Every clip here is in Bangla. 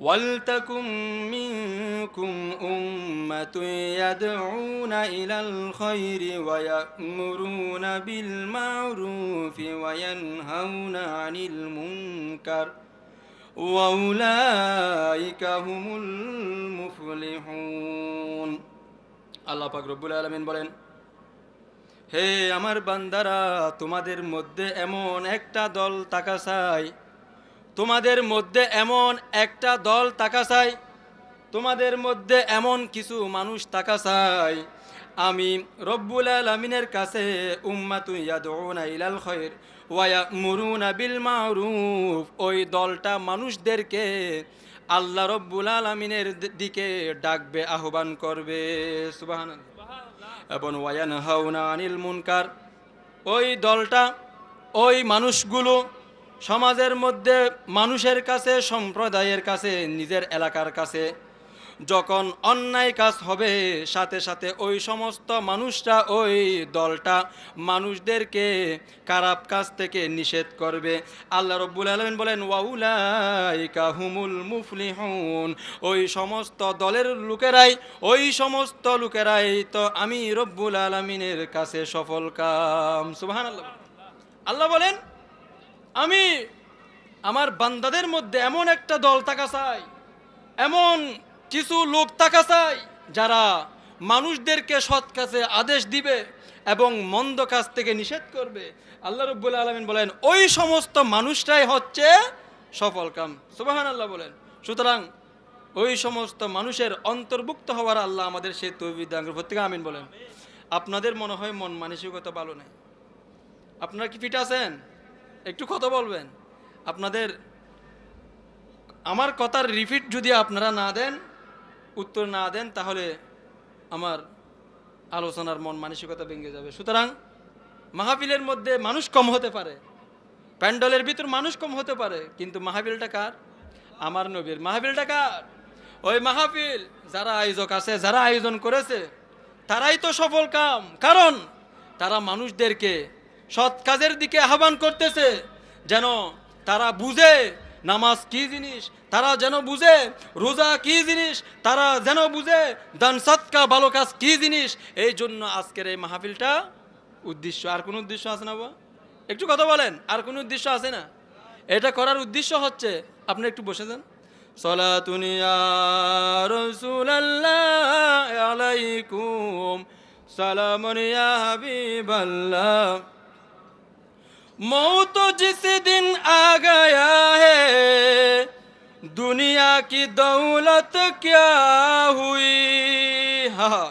ওয়ালতাকুম মিনকুম উম্মাতুন ইয়াদউনা ইলাল খায়রি ওয়া ইয়া'মুরুনা বিল মা'রুফি ওয়া ইয়ানহাউনা আনিল মুনকার ওয়া উলাইকা হুমুল মুফলিহুন। আল্লাহ পাক রব্বুল আলামিন বলেন, হে আমার বান্দারা, তোমাদের মধ্যে এমন একটা দল থাকা চাই, তোমাদের মধ্যে এমন একটা দল থাকা চাই, তোমাদের মধ্যে এমন কিছু মানুষ থাকা চাই, আমি রব্বুল আলামিনের কাছে উম্মাতুন ইয়াদউনা ইলাল খায়র ওয়া ইয়া'মুরুনা বিল মা'রুফ, ওই দলটা মানুষদেরকে আল্লাহ রব্বুল আলামিনের দিকে ডাকবে, আহ্বান করবে, সুবহানাল্লাহ, এবং ওয়া ইয়ানহাউনা আনিল মুনকার, ওই দলটা, ওই মানুষগুলো সমাজের মধ্যে মানুষের কাছে, সম্প্রদায়ের কাছে, নিজের এলাকার কাছে যখন অন্যায় কাজ হবে, সাথে সাথে ওই সমস্ত মানুষরা, ওই দলটা মানুষদেরকে খারাপ কাজ থেকে নিষেধ করবে। আল্লাহ রব্বুল আলামিন বলেন, ওয়াউলাইকা হুমুল মুফলিহুন, ওই সমস্ত দলের লোকেরাই, ওই সমস্ত লোকেরাই তো আমি রব্বুল আলামিনের কাছে সফল কাম। সুবহানাল্লাহ। আল্লাহ বলেন, আমি আমার বান্দাদের মধ্যে এমন একটা দল থাকা চাই, এমন কিছু লোক থাকা চাই যারা মানুষদেরকে সৎ কাজে আদেশ দিবে এবং মন্দ কাজ থেকে নিষেধ করবে। আল্লাহ রাব্বুল আলামিন বলেন, ওই সমস্ত মানুষরাই হচ্ছে সফল কাম। সুবহানাল্লাহ বলেন। সুতরাং ওই সমস্ত মানুষের অন্তর্ভুক্ত হওয়ার আল্লাহ আমাদের সেই তৌফিক দান করুন। প্রত্যেকে আমিন বলেন। আপনাদের মনে হয় মন মানসিকতা ভালো নেই, আপনারা কি ফিট আছেন? একটু কথা বলবেন। আপনাদের আমার কথার রিপিট যদি আপনারা না দেন, উত্তর না দেন, তাহলে আমার আলোচনার মন মানসিকতা ভেঙে যাবে। সুতরাং মাহফিলের মধ্যে মানুষ কম হতে পারে, প্যান্ডেলের ভিতর মানুষ কম হতে পারে, কিন্তু মাহফিলটা কার? আমার নবীর। মাহফিলটা কার? ওই মাহফিল যারা আয়োজক আছে, যারা আয়োজন করেছে, তারাই তো সফল কাম। কারণ তারা মানুষদেরকে সৎ কাজের দিকে আহ্বান করতেছে, যেন তারা বুঝে নামাজ কি জিনিস, তারা যেন বুঝে রোজা কি জিনিস, তারা যেন বুঝে দান সৎকা ভালো কাজ কি জিনিস। এই জন্য আজকের এই মাহফিলটা উদ্দেশ্য। আর কোনো উদ্দেশ্য আছে না? একটু কথা বলেন, আর কোনো উদ্দেশ্য আছে না? এটা করার উদ্দেশ্য হচ্ছে, আপনি একটু বসে যান। সালাতুন ইয়া রাসূলুল্লাহ আলাইকুম সালামুন ইয়া হাবিবাল্লাহ, मौत जिस दिन आ गया है दुनिया की दौलत क्या हुई। हाँ,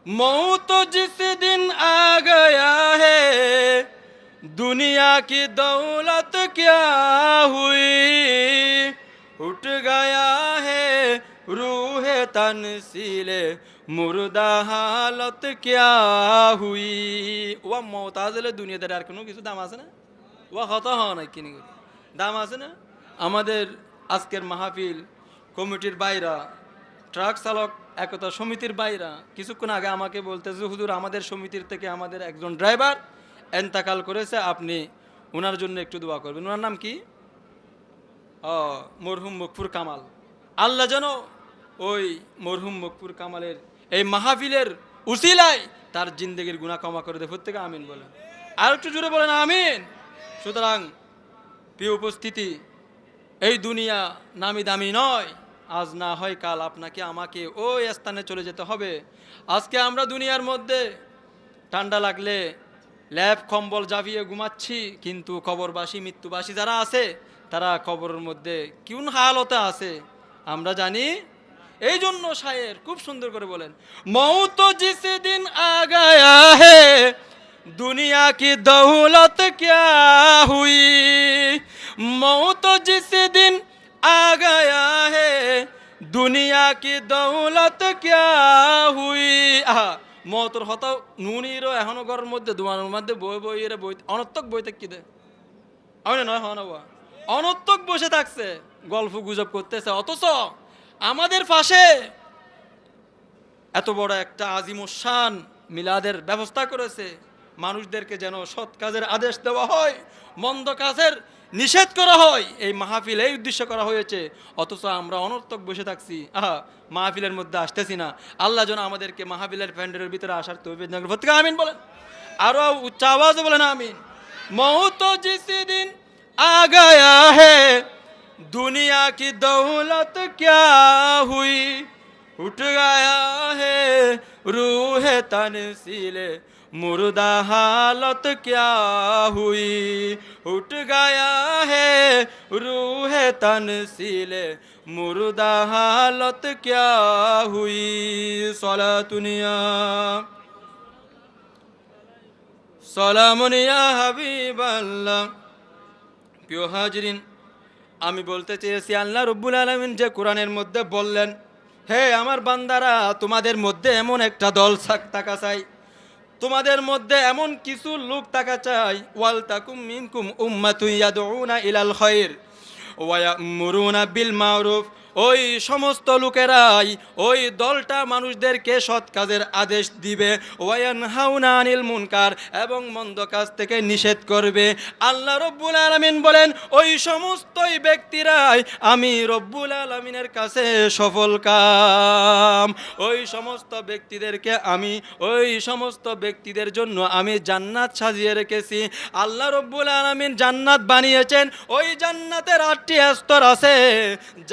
मौत जिस दिन आ गया है दुनिया की दौलत क्या हुई, उठ गया है रूह तनसीले মুর্দা হালত ক্যা হুই। ও মওতাজলে দুনিয়াতে আর কোনো কিছু দাম আছে না? ও কত হওয়া নাই, কিনে দাম আছে না? আমাদের আজকের মাহফিল কমিটির বাইরা, ট্রাক চালক একতা সমিতির বাইরা কিছুক্ষণ আগে আমাকে বলতেছে, হুজুর আমাদের সমিতির থেকে আমাদের একজন ড্রাইভার এন্তাকাল করেছে, আপনি ওনার জন্য একটু দোয়া করবেন। ওনার নাম কি? মরহুম মকফুর কামাল। আল্লাহ যেন ওই মরহুম মকফুর কামালের এই মাহফিলের উসিলায় তার জিন্দেগির গুনাহ ক্ষমা করে দেয়। প্রত্যেকে আমিন বলেন। আর একটু জোরে বলেন আমিন। সুতরাং প্রিয় উপস্থিতি, এই দুনিয়া নামি দামি নয়, আজ না হয় কাল আপনাকে আমাকে ওই স্থানে চলে যেতে হবে। আজকে আমরা দুনিয়ার মধ্যে ঠান্ডা লাগলে ল্যাপ কম্বল জাভিয়ে ঘুমাচ্ছি, কিন্তু কবরবাসী, মৃত্যুবাসী যারা আছে, তারা কবরের মধ্যে কোন হালতে আছে আমরা জানি। এই জন্য শায়ের খুব সুন্দর করে বলেন, মৌত জিস দিন আ গয়া হে দুনিয়া কি দৌলত ক্যা হুই, মৌত জিস দিন আ গয়া হে দুনিয়া কি দৌলত ক্যা হুই। আহা, মৌতর হতা নুনিরও এখনো ঘরের মধ্যে দুয়ারের মধ্যে বই বই এর বই অনর্থক বইতে কি দে আমি নয় হন, অনর্থক বসে থাকছে, গল্প গুজব করতেছে, অথচ আমাদের পাশে এত বড় একটা আজিমুসান মিলাদের ব্যবস্থা করেছে। মানুষদেরকে যেন সৎ কাজের আদেশ দেওয়া হয়, মন্দ কাজের নিষেধ করা হয়, এই মাহফিল এই উদ্দেশ্য করা হয়েছে, অথচ আমরা অনর্থক বসে থাকছি, মাহফিলের মধ্যে আসতেছি না। আল্লাহ যেন আমাদেরকে মাহফিলের প্যান্ডেলের ভিতরে আসার তৌফিক দান করেন। প্রত্যেকে আমিন বলেন, আরো উচ্চ আওয়াজে বলেন আমিন। মৌত जिस दिन आ गया है दुनिया की दौलत क्या हुई, उठ गया है रूह तनसीले मुर्दा हालत क्या हुई, उठ गया है रूह तनसीले मुर्दा हालत क्या हुई। सलातुनिया সালামুন ইয়া হাবিবাল্লাহ। প্রিয় হাজিরিন, আমি বলতে চেয়েছি আল্লাহ রাব্বুল আলামিন যে কোরআনের মধ্যে বললেন, হে আমার বান্দারা, তোমাদের মধ্যে এমন একটা দল থাকা চাই, তোমাদের মধ্যে এমন কিছু লোক থাকা চাই, ওয়াল তাকুম মিনকুম উম্মাতুন ইয়াদউনা ইলাল খায়র ওয়া ইয়ামুরুনা বিল মারুফ। ওই সমস্ত লোকেরাই, ওই দলটা মানুষদেরকে সৎ কাজের আদেশ দিবে, ওয়ায়ানহাউনা আনিল মুনকার, এবং মন্দ কাজ থেকে নিষেধ করবে। আল্লাহ রব্বুল আলামিন বলেন, ওই সমস্তই ব্যক্তিরাই আমি রব্বুল আলামিনের কাছে সফল কাম। ওই সমস্ত ব্যক্তিদেরকে আমি, ওই সমস্ত ব্যক্তিদের জন্য আমি জান্নাত সাজিয়ে রেখেছি। আল্লাহ রব্বুল আলামিন জান্নাত বানিয়েছেন, ওই জান্নাতের 8টি স্তর আছে।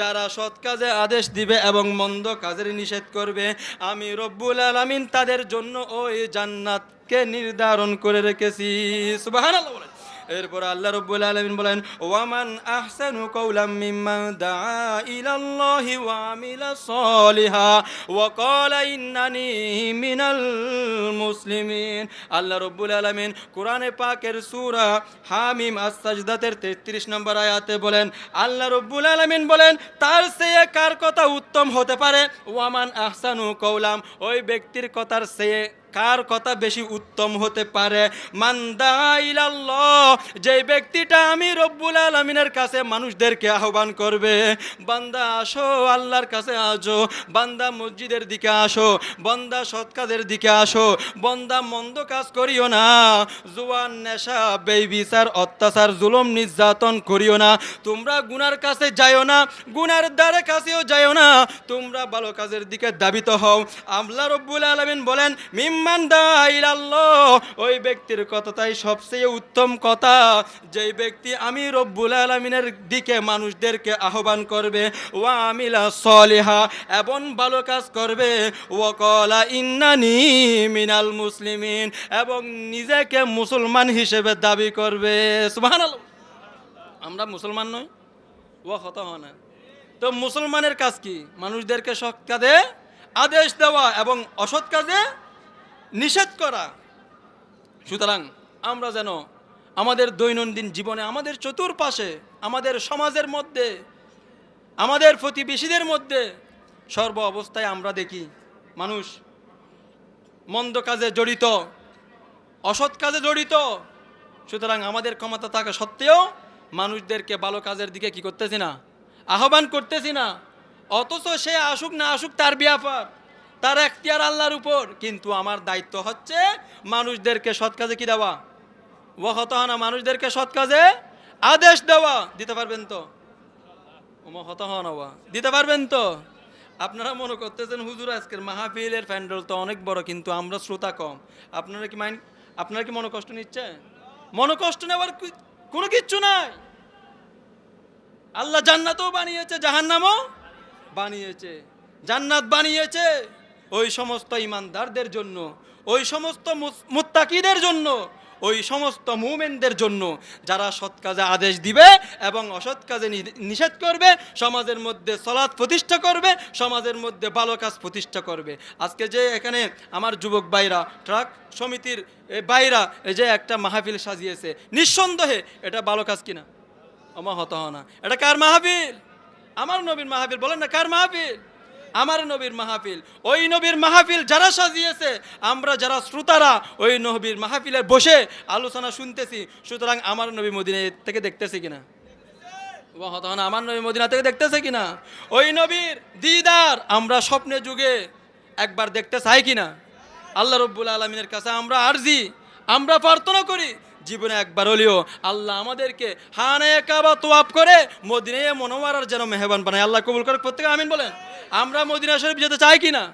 যারা সৎ কাজে আদেশ দিবে এবং মন্দ কাজের নিষেধ করবে, আমি রব্বুল আলামিন তাদের জন্য ওই জান্নাতকে নির্ধারণ করে রেখেছি। সুবহানাল্লাহ বলেন। এরপর আল্লাহ রাব্বুল আলামিন বলেন, ওয়ামান আহসানু কাওলাম মিম্মান দাআ ইলাল্লাহি ওয়া আমিলা সলিহা ওয়া ক্বালা ইন্নানি মিনাল মুসলিমিন। আল্লাহ রাব্বুল আলামিন কোরআনে পাকের সূরা হামিম আস-সাজদাতের 33 নম্বর আয়াতে বলেন, আল্লাহ রাব্বুল আলামিন বলেন, তার চেয়ে কার কথা উত্তম হতে পারে? ওয়ামান আহসানু কাওলাম, ওই ব্যক্তির কথার চেয়ে কার কথা বেশি উত্তম হতে পারে? মান দাআ ইলাল্লাহ, যে ব্যক্তিটা আমি রব্বুল আলামিনের কাছে মানুষদেরকে আহ্বান করবে, বান্দা আসো আল্লাহর কাছে আসো, বান্দা মসজিদের দিকে আসো, বান্দা সৎ কাজের দিকে আসো, বান্দা মন্দ কাজ করিও না, জুয়ান নেশা বেবিচার অত্যাচার জুলুম নির্যাতন করিও না, তোমরা গুনার কাছে যাইও না, গুনার দ্বারে কাছেও যাইও না, তোমরা ভালো কাজের দিকে ধাবিত হও। আল্লাহ রব্বুল আলামিন বলেন, মিম্মান দাআ ইলাল্লাহ, ওই ব্যক্তির কথাটাই সবচেয়ে উত্তম কথা, যেই ব্যক্তি আমি রব্বুল আলামিনের দিকে মানুষদেরকে আহ্বান করবে, ওয়া আমিলা সলিহা, এবং ভালো কাজ করবে, ওয়া ক্বালা ইন্নানি মিনাল মুসলিমিন, এবং নিজেকে মুসলমান হিসেবে দাবি করবে। সুবহানাল্লাহ। আমরা মুসলমান নই, ওয়া কথা হয় না। তো মুসলমানের কাজ কি? মানুষদেরকে সৎ কাজে আদেশ দেওয়া এবং অসৎ কাজে নিষেধ করা। সুতরাং আমরা যেন আমাদের দৈনন্দিন জীবনে, আমাদের চতুর্পাশে, আমাদের সমাজের মধ্যে, আমাদের প্রতিবেশীদের মধ্যে সর্ব অবস্থায় আমরা দেখি মানুষ মন্দ কাজে জড়িত, অসৎ কাজে জড়িত। সুতরাং আমাদের ক্ষমতা থাকা সত্ত্বেও মানুষদেরকে ভালো কাজের দিকে কি করতেছি না, আহ্বান করতেছি না। অথচ সে আসুক না আসুক তার ব্যাপার, তার এখতিয়ার আল্লাহর উপর, কিন্তু আমার দায়িত্ব হচ্ছে মানুষদেরকে সৎ কাজে কি দেওয়া, ওয়াহতাহানা, মানুষদেরকে সৎ কাজে আদেশ দেওয়া। দিতে পারবেন তো? ওয়াহতাহানা দিতে পারবেন তো? আপনারা মনে করতেছেন হুজুর আজকের মাহফিলের প্যান্ডেল তো অনেক বড়, কিন্তু আমরা শ্রোতা কম। আপনারা কি মনে কষ্ট নিচ্ছে? মনে কষ্ট নেওয়ার কোনো কিচ্ছু নাই। আল্লাহ জান্নাতও বানিয়েছে, জাহান্নামও বানিয়েছে। জান্নাত বানিয়েছে ওই সমস্ত ইমানদারদের জন্য, ওই সমস্ত মুত্তাকিদের জন্য, ওই সমস্ত মুমিনদের জন্য যারা সৎ কাজে আদেশ দিবে এবং অসৎ কাজে নিষেধ করবে, সমাজের মধ্যে সালাত প্রতিষ্ঠা করবে, সমাজের মধ্যে ভালো কাজ প্রতিষ্ঠা করবে। আজকে যে এখানে আমার যুবক ভাইরা, ট্রাক সমিতির ভাইরা এই যে একটা মাহফিল সাজিয়েছে, নিঃসন্দেহে এটা ভালো কাজ কিনা? আমার হত না। এটা কার মাহফিল? আমার নবীর মাহফিল। বলেন না, কার মাহফিল? আমার নবীর মাহফিল। ওই নবীর মাহফিল যারা সাজিয়েছে, আমরা যারা শ্রোতারা ওই নবীর মাহফিলে বসে আলোচনা শুনতেছি। সুতরাং আমার নবী মদিনা থেকে দেখতেছে কিনা? আমার নবী মদিনা থেকে দেখতেছে কিনা? ওই নবীর দিদার আমরা স্বপ্নে যুগে একবার দেখতে চাই কিনা? আল্লাহ রব্বুল আলামিনের কাছে আমরা আরজি, আমরা প্রার্থনা করি জীবনে একবার হলেও আল্লাহ আমাদেরকে হানে কাবা তোয়াফ করে মদিনায়ে মুনাওয়ারার যেন মেহমান বানায়। আল্লাহ কবুল করে প্রত্যেকে আমিন বলেন। আমরা মদিনা শরীফ যেতে চাই কি না?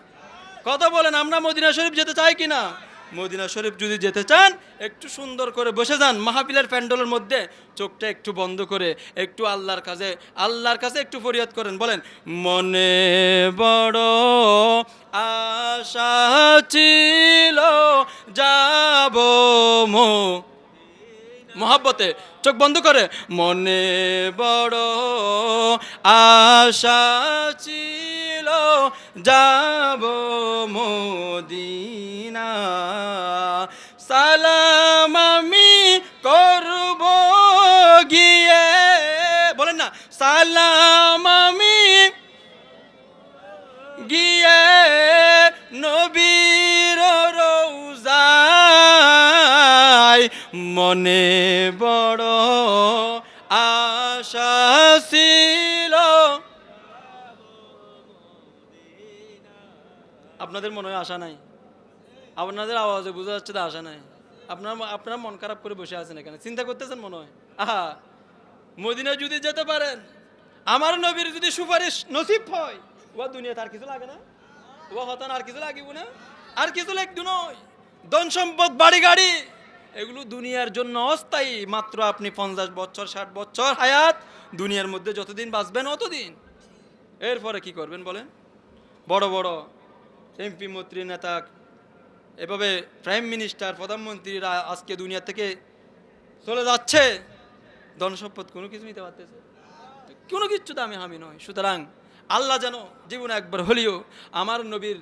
কথা বলেন, আমরা মদিনা শরীফ যেতে চাই কি না? মদিনা শরীফ যদি যেতে চান একটু সুন্দর করে বসে যান মাহফিলের প্যান্ডেলের মধ্যে, চোখটা একটু বন্ধ করে একটু আল্লাহর কাছে একটু ফরিয়াদ করেন, বলেন মনে বড় আশা ছিল যাব মহাব্বতে, চোখ বন্ধ করে মনে বড় আশা ছিল যাব মদিনা, সালাম আমি করব গিয়ে, বলেন না, সালাম আমি গিয়ে নবীর রওজায়, মনে বড় আশা ছিল। আপনাদের মনে হয় আশা নাই? আপনাদের আওয়াজে বোঝা যাচ্ছে তো আশা নাই। আপনারা মন খারাপ করে বসে আছেন এখানে, চিন্তা করতেছেন মনে হয়। আহা, মদিনা যদি যেতে পারেন, আমার নবীর যদি সুপারিশ নসিব হয়, ও দুনিয়াতে আর কিছু লাগে না, ও হতান আর কিছু লাগিব না, আর কিছু লাগতো নয়। ধন সম্পদ, বাড়ি গাড়ি, এগুলো দুনিয়ার জন্য অস্থায়ী। মাত্র আপনি 50 বছর 60 বছর হায়াত, দুনিয়ার মধ্যে যতদিন বাঁচবেন অতদিন। এরপরে কি করবেন বলেন? বড় বড় এমপি, মন্ত্রী, নেতা, এভাবে প্রাইম মিনিস্টার, প্রধানমন্ত্রীরা আজকে দুনিয়া থেকে চলে যাচ্ছে, ধন সম্পদ কোনো কিছু নিতে পারতেছে, কোনো কিচ্ছু দামি হামি নয়। সুতরাং আল্লাহ যেন জীবনে একবার হলেও আমার নবীর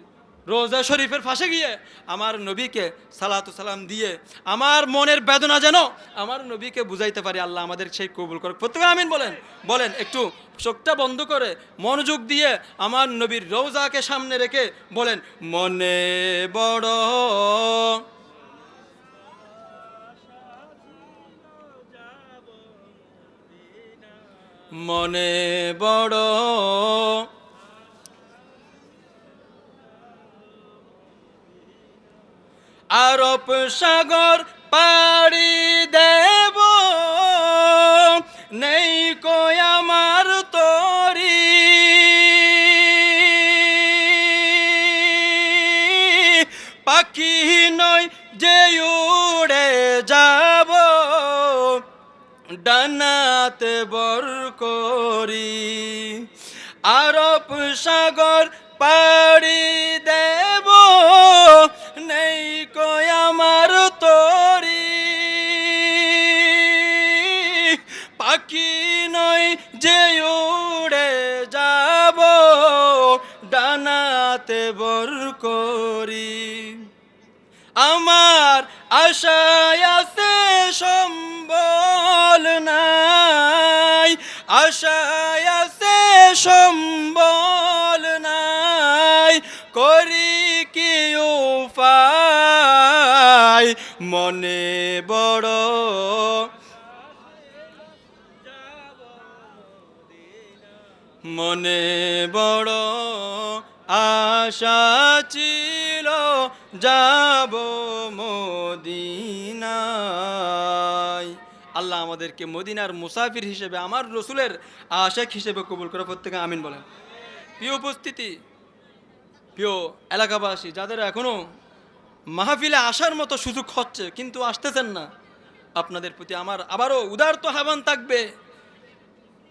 রোজা শরীফের পাশে গিয়ে আমার নবীকে সালাতু সালাম দিয়ে আমার মনের বেদনা যেন আমার নবীকে বুঝাইতে পারি। আল্লাহ আমাদের সেই কবুল করুক, প্রত্যেকে আমিন বলেন। বলেন একটু চোখটা বন্ধ করে মনোযোগ দিয়ে আমার নবীর রোজাকে সামনে রেখে বলেন মনে বড় মনে বড় আরব সাগর পাড়ি দেব, নেই কই আমার তরি, পাখি নয় যে উড়ে যাব, ডানাতে বর করি। আরব সাগর পাড়ি দেব, নেই কই আমার তরি, পাখি নয় যে উড়ে যাব, ডানাতে বর করি। আমার আশায় আছে সম্বল নাই, আশায় আছে সম্বল নাই, করি কি উপায়, মনে বড় মনে বড় আশা ছিল যাব মদিনায়। আল্লাহ আমাদেরকে মদিনার মুসাফির হিসেবে, আমার রসুলের আশিক হিসেবে কবুল করে, প্রত্যেকে আমিন বলেন। প্রিয় উপস্থিতি, প্রিয় এলাকাবাসী, যাদের এখনো মাহফিলে আসার মতো সুযোগ হচ্ছে কিন্তু আসতেছেন না, আপনাদের প্রতি আমার আবারও উদারত আহ্বান থাকবে,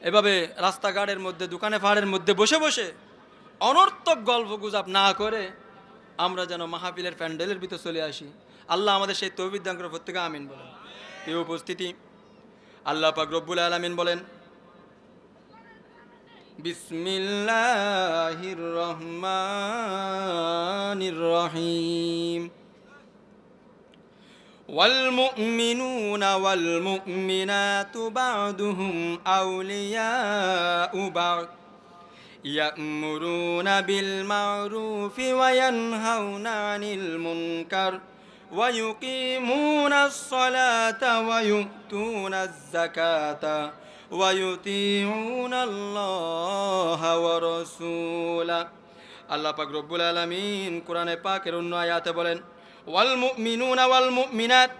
এভাবে রাস্তাঘাটের মধ্যে, দোকানে পাহাড়ের মধ্যে বসে বসে অনর্থক গল্প গুজব না করে আমরা যেন মাহফিলের প্যান্ডেলের ভিতর চলে আসি। আল্লাহ আমাদের সেই তৌফিক দান করে, প্রত্যেকে আমিন বলেন। এই উপস্থিতি, আল্লাহ পাক রব্বুল আলামিন বলেন বিসমিল্লাহির রহমানির রহিম, والمؤمنون والمؤمنات بعضهم أولياء بعض يأمرون بالمعروف وينهون عن المنكر ويقيمون الصلاة ويؤتون الزكاة ويطيعون الله ورسوله। আল্লাহ পাক রব্বুল আলামিন কোরআনে পাকের অন্য আয়াতে বলেন ওয়াল মুমিনুনা ওয়াল মুমিনাত,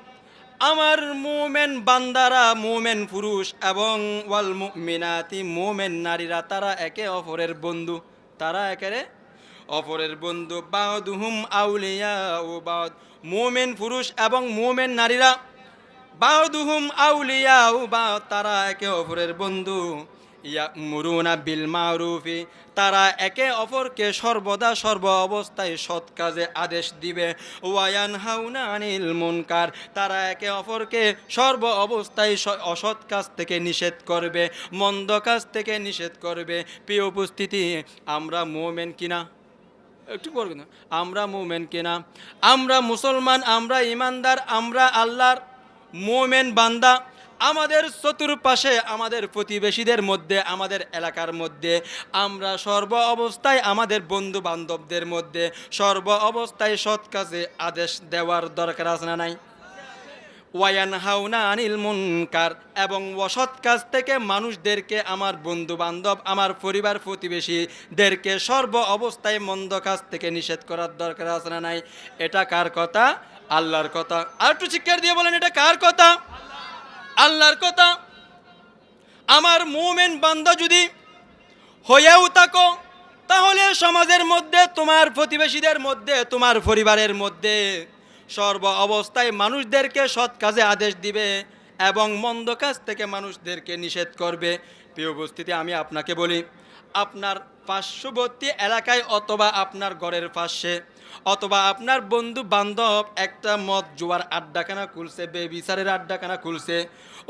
আমার মুমিন বান্দারা, মুমিন পুরুষ এবং ওয়াল মুমিনাতি মুমিন নারীরা তারা একে অপরের বন্ধু, তারা একে অপরের বন্ধু। বাদুহুম আউলিয়া ও বাদ, মুমিন পুরুষ এবং মুমিন নারীরা বাদুহুম আউলিয়া ও বাদ, তারা একে অপরের বন্ধু। ইয়ামুরুনা বিল মারুফি, তারা একে অপরকে সর্বদা সর্ব অবস্থায় সৎ কাজে আদেশ দিবে। ওয়ায়ানহাউনা আনিল মুনকার, তারা একে অপরকে সর্ব অবস্থায় অসৎ কাজ থেকে নিষেধ করবে, মন্দ কাজ থেকে নিষেধ করবে। প্রিয় উপস্থিতি, আমরা মুমিন কিনা? একটু পড়বেন না, আমরা মুমিন কিনা? আমরা মুসলমান, আমরা ইমানদার, আমরা আল্লাহর মুমিন বান্দা। আমাদের চতুর্পাশে, আমাদের প্রতিবেশীদের মধ্যে, আমাদের এলাকার মধ্যে আমরা সর্ব অবস্থায় আমাদের বন্ধু বান্ধবদের মধ্যে সর্ব অবস্থায় সৎ কাজে আদেশ দেওয়ার দরকার আছে না নাই? ওয়ায়ানহাউনা আনিল মুনকার, এবং অসৎ কাজ থেকে মানুষদেরকে, আমার বন্ধু বান্ধব, আমার পরিবার প্রতিবেশীদেরকে সর্ব অবস্থায় মন্দ কাজ থেকে নিষেধ করার দরকার আছে না নাই? এটা কার কথা? আল্লাহর কথা। আর একটু চিৎকার দিয়ে বলেন, এটা কার কথা? আল্লাহর কথা। আমার মুমিন বান্দা যদি হয়েও থাকো, তাহলে সমাজের মধ্যে, তোমার প্রতিবেশীদের মধ্যে, তোমার পরিবারের মধ্যে সর্ব অবস্থায় মানুষদেরকে সৎ কাজে আদেশ দিবে এবং মন্দ কাজ থেকে মানুষদেরকে নিষেধ করবে। প্রিয় উপস্থিতি, আমি আপনাকে বলি, আপনার পার্শ্ববর্তী এলাকায় অথবা আপনার ঘরের পাশে অথবা আপনার বন্ধু বান্ধব একটা মদ জুয়ার আড্ডাখানা খুলছে, বেবিচারের আড্ডাখানা খুলছে,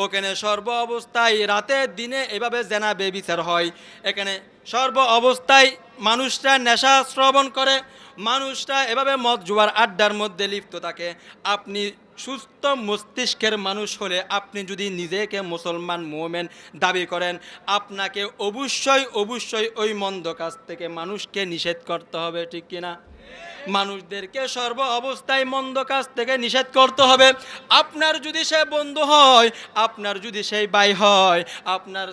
ওখানে সর্ব অবস্থায় রাতে দিনে এভাবে জেনা বেবিচার হয়। এখানে সর্ব অবস্থায় মানুষরা নেশা শ্রবণ করে, মানুষরা এভাবে মদ জুয়ার আড্ডার মধ্যে লিপ্ত থাকে। আপনি সুস্থ মস্তিষ্কের মানুষ হলে, আপনি যদি নিজেকে মুসলমান মুমিন দাবি করেন, আপনাকে অবশ্যই অবশ্যই ওই মন্দ কাজ থেকে মানুষকে নিষেধ করতে হবে, ঠিক কিনা? মানুষদেরকে সর্ব অবস্থায় মন্দ কাজ থেকে নিষেধ করতে হবে। আপনার যদি সে বন্ধু হয়, আপনার যদি সেই ভাই হয়, আপনার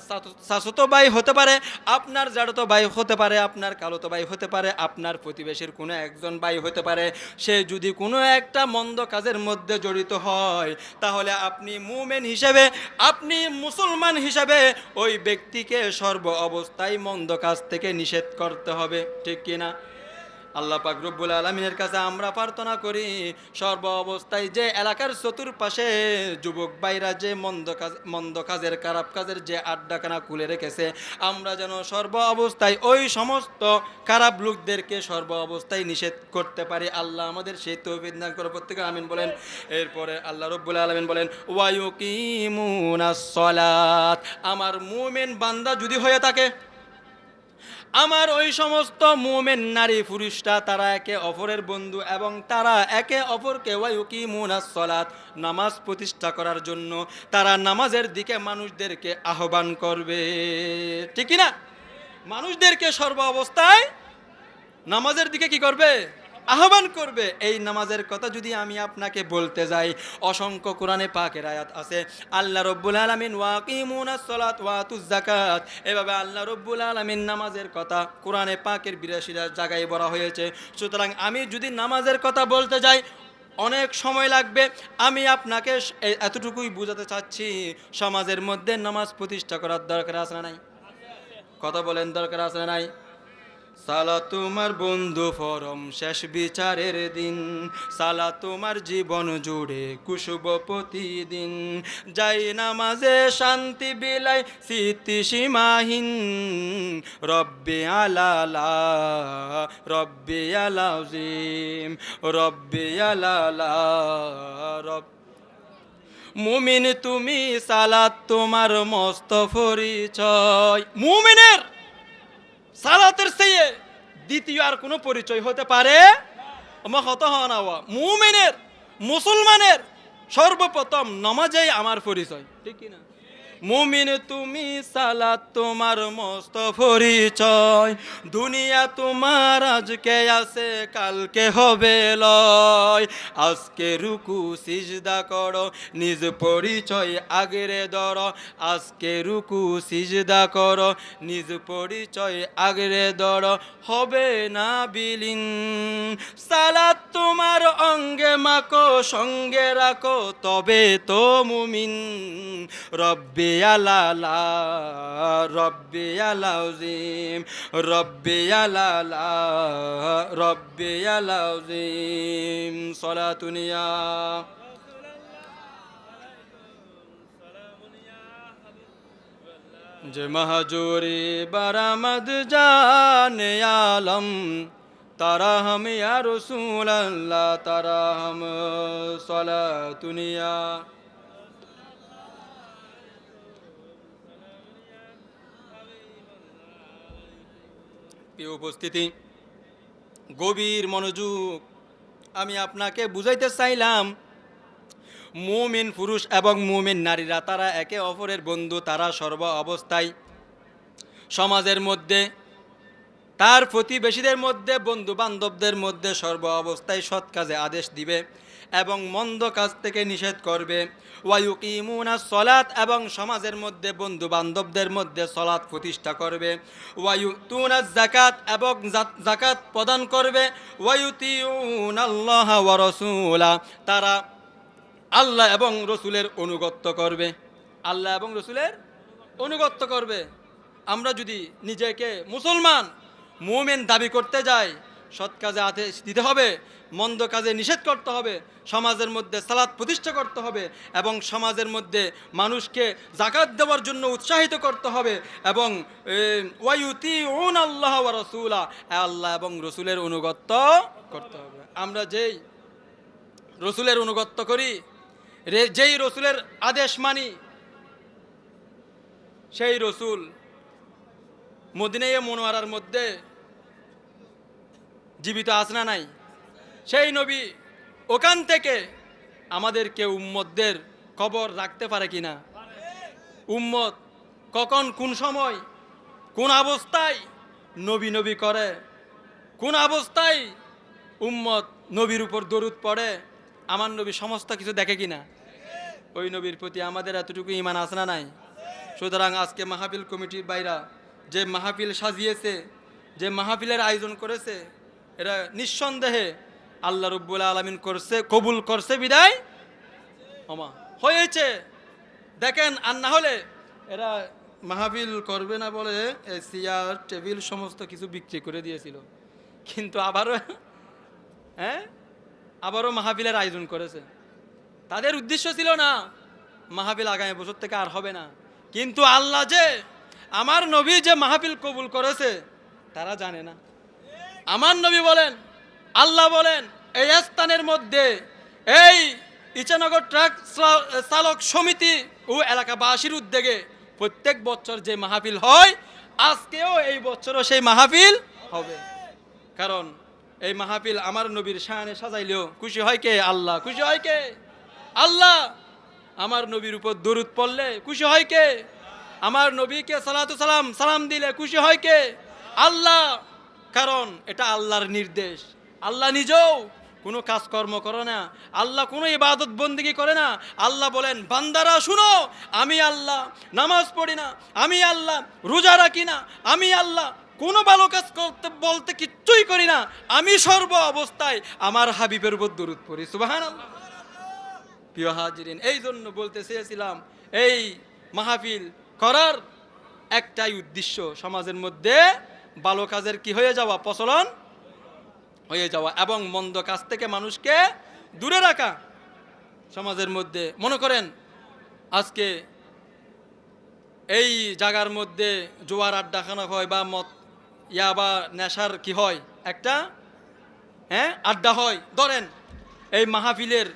চাচাতো ভাই হতে পারে, আপনার জাড়তো ভাই হতে পারে, আপনার কালতো ভাই হতে পারে, আপনার প্রতিবেশীর কোনো একজন ভাই হতে পারে, সে যদি কোনো একটা মন্দ কাজের মধ্যে জড়িত হয়, তাহলে আপনি মুমিন হিসেবে, আপনি মুসলমান হিসেবে ওই ব্যক্তিকে সর্ব অবস্থায় মন্দ কাজ থেকে নিষেধ করতে হবে, ঠিক কিনা? আল্লাহ পাক রব্বুল আলামিনের কাছে আমরা প্রার্থনা করি, সর্ব অবস্থায় যে এলাকার চতুর্পাশে যুবক ভাইরা যে মন্দ কাজের, খারাপ কাজের যে আড্ডাখানা খুলে রেখেছে, আমরা যেন সর্ব অবস্থায় ওই সমস্ত খারাপ লোকদেরকে সর্ব অবস্থায় নিষেধ করতে পারি। আল্লাহ আমাদের সেই তৌফিক দান করে, প্রত্যেকে আমিন বলেন। এরপরে আল্লাহ রব্বুল আলামিন বলেন, ওয়ায়ুকিমুনাস সালাত, আমার মুমিন বান্দা যদি হয়ে থাকে, আমার ওই সমস্ত মুমিন নারী পুরুষরা, তারা একে অপরের বন্ধু এবং তারা একে অপরকে ওয়ায়ুকিমুনাস সালাত, নামাজ প্রতিষ্ঠা করার জন্য তারা নামাজের দিকে মানুষদেরকে আহ্বান করবে, ঠিক না? মানুষদেরকে সর্ব অবস্থায় নামাজের দিকে কি করবে? আহ্বান করবে। এই নামাজের কথা যদি আমি আপনাকে বলতে যাই, অসংখ্য কোরআনে পাকের আয়াত আছে। আল্লাহ রব্বুল আলামিন ওয়াকিমুনাস সালাত ওয়াতুজ যাকাত, এভাবে আল্লাহ রব্বুল আলামিন নামাজের কথা কোরআনে পাকের ৮২টা জায়গায় বলা হয়েছে। সুতরাং আমি যদি নামাজের কথা বলতে যাই অনেক সময় লাগবে। আমি আপনাকে এতটুকুই বোঝাতে চাচ্ছি, সমাজের মধ্যে নামাজ প্রতিষ্ঠা করার দরকার আছে না নাই? কথা বলেন, দরকার আছে না নাই? সালা তোমার বন্ধু ফরম শেষ বিচারের দিন, সালা তোমার জীবন জুড়ে কুশুব প্রতিদিন, যাই নামাজে শান্তি বিলাই স্মৃতি সীমাহীন, রব্বি আলালা রব্বি আলাজিম রব্বি আলালা রব। মুমিন তুমি, সালাত তোমার মস্ত পরিচয়। মুমিনের সালাতের চেয়ে দ্বিতীয় আর কোনো পরিচয় হতে পারে? মুমিনের, মুসলমানের সর্বপ্রথম নামাজেই আমার পরিচয়, ঠিক কিনা? মুমিন তুমি সালাত তোমার মস্ত পরিচয়, দুনিয়া তোমার আজকে আছে কালকে হবে লয়। আজকে রুকু সিজদা করো, নিজ পরিচয় আগেরে ধরো। আজকে রুকু সিজদা করো, নিজ পরিচয় আগেরে ধরো, হবে না বিলীন। সালাত তোমার অঙ্গে মাখো, সঙ্গে রাখো, তবে তো মুমিন। রব্বি আলালা, রব্বি আলাউজিম, রব্বি আলালা, রব্বি আলাউজিম। সলাতুনিয়া যে মাহজুরি বারামদ জানে আলম, তারা हम या रसूल अल्लाह, तारा हम सलातुनिया। প্রিয় উপস্থিতি, গভীর মনোযোগ, আমি আপনাকে বুঝাইতে চাইলাম মুমিন পুরুষ এবং মুমিন নারীরা তারা একে অপরের বন্ধু। তারা সর্ব অবস্থায় সমাজের মধ্যে, তার প্রতিবেশীদের মধ্যে, বন্ধু বান্ধবদের মধ্যে সর্ব অবস্থায় সৎ কাজে আদেশ দিবে এবং মন্দ কাজ থেকে নিষেধ করবে। ওয়ায়ুকিমুনাস সলাত, এবং সমাজের মধ্যে বন্ধু বান্ধবদের মধ্যে সলাত প্রতিষ্ঠা করবে। ওয়ায়ুতুনাজ যাকাত, এবং যাকাত প্রদান করবে। ওয়ায়ুতিউনাল্লাহ ওয়া রাসূলা, তারা আল্লাহ এবং রসুলের অনুগত্য করবে। আল্লাহ এবং রসুলের অনুগত্য করবে। আমরা যদি নিজেকে মুসলমান মুমিন দাবি করতে যাই, সৎ কাজে আদেশ দিতে হবে, মন্দ কাজে নিষেধ করতে হবে, সমাজের মধ্যে সালাত প্রতিষ্ঠা করতে হবে এবং সমাজের মধ্যে মানুষকে যাকাত দেওয়ার জন্য উৎসাহিত করতে হবে এবং ওয়ায়ুতিউনাল্লাহ ওয়া রাসূলা, আল্লাহ এবং রসুলের অনুগত্য করতে হবে। আমরা যেই রসুলের অনুগত্য করি, যেই রসুলের আদেশ মানি, সেই রসুল মদিনায়ে মুনওয়ারার মধ্যে জীবিত আছে না নাই? সেই নবী ওখান থেকে আমাদেরকে উম্মতদের খবর রাখতে পারে কিনা? উম্মত কখন, কোন সময়, কোন অবস্থায় নবী নবী করে, কোন অবস্থায় উম্মত নবীর উপর দরুদ পড়ে, আমার নবী সমস্ত কিছু দেখে কিনা? ওই নবীর প্রতি আমাদের এতটুকু ঈমান আছে না নাই? সুতরাং আজকে মাহফিল কমিটির বাইরা যে মাহফিল সাজিয়েছে, যে মাহফিলের আয়োজন করেছে, এরা নিঃসন্দেহে আল্লাহ রব্বুল আলামিন করছে, কবুল করছে বিদায় ওমা হয়েছে। দেখেন, আর না হলে এরা মাহফিল করবে না বলে চেয়ার টেবিল সমস্ত কিছু বিক্রি করে দিয়েছিল, কিন্তু আবারও মাহফিলের আয়োজন করেছে। তাদের উদ্দেশ্য ছিল না মাহফিল আগামী বছর থেকে আর হবে না, কিন্তু আল্লাহ যে আমার নবী যে মাহফিল কবুল করেছে তারা জানে না। আমার নবী বলেন, আল্লাহ বলেন, এই স্থানের মধ্যে এই ইচানগর ট্রাক চালক সমিতি ও এলাকাবাসীর উদ্যোগে প্রত্যেক বছর যে মাহফিল হয়, আজকেও এই বছরও সেই মাহফিল হবে। কারণ এই মাহফিল আমার নবীর শানে সাজাইলেও খুশি হয় কে? আল্লাহ। খুশি হয় কে? আল্লাহ। আমার নবীর উপর দরুদ পড়লে খুশি হয় কে? আমার নবীকে সালাতু সালাম দিলে খুশি হয় কে? আল্লাহ। কারণ এটা আল্লাহর নির্দেশ। আল্লাহ নিজেও কোনো কাজকর্ম করে না, আল্লাহ কোনো ইবাদত বন্দেগী করে না। আল্লাহ বলেন, বান্দারা শুনো, আমি আল্লাহ নামাজ পড়ি না, আমি আল্লাহ রোজা রাখি না, আমি আল্লাহ কোনো ভালো কাজ করতে বলতে কিচ্ছুই করি না, আমি সর্ব অবস্থায় আমার হাবিবের উপর দরুদ পড়ি। সুবহানাল্লাহ। প্রিয় হাজিরিন, এই জন্য বলতে চেয়েছিলাম, এই মাহফিল করার একটাই উদ্দেশ্য, সমাজের মধ্যে ভালো কাজের কি হয়ে যাওয়া, প্রচলন হয়ে যাওয়া এবং মন্দ কাজ থেকে মানুষকে দূরে রাখা। সমাজের মধ্যে মনে করেন আজকে এই জায়গার মধ্যে জোয়ার আড্ডা খানা হয় বা মদ বা নেশার কি হয়, একটা আড্ডা হয়, ধরেন এই মাহফিলের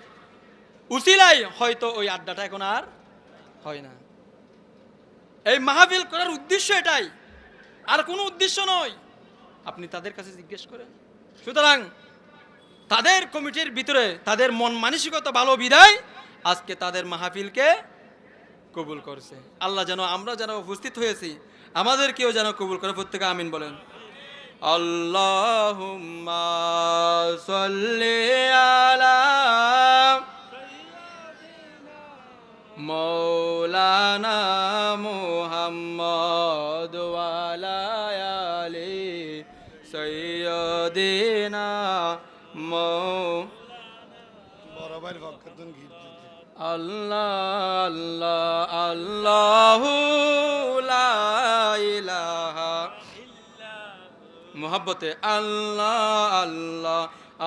উসিলাই হয়তো ওই আড্ডাটা এখন আর হয় না। এই মাহফিল করার উদ্দেশ্য এটাই, আর কোনো উদ্দেশ্য নয়। আপনি তাদের কাছে জিজ্ঞেস করেন। সুতরাং তাদের কমিটির ভিতরে তাদের মন মানসিকতা ভালো বিধায় আজকে তাদের মাহফিলকে কবুল করছে। আল্লাহ যেন আমরা যেন উপস্থিত হয়েছি আমাদেরকেও যেন কবুল করে, প্রত্যেকে আমিন বলেন। আল্লাহুম্মা সাল্লি আলা মৌলানা মুহাম্মদ ওয়া আলা আলি সাইয়্যিদিনা বড় ভাইয়ের পক্ষে গীত আল্লাহ আল্লাহ আল্লাহু লা ইলাহা মুহাব্বতে আল্লাহ আল্লাহ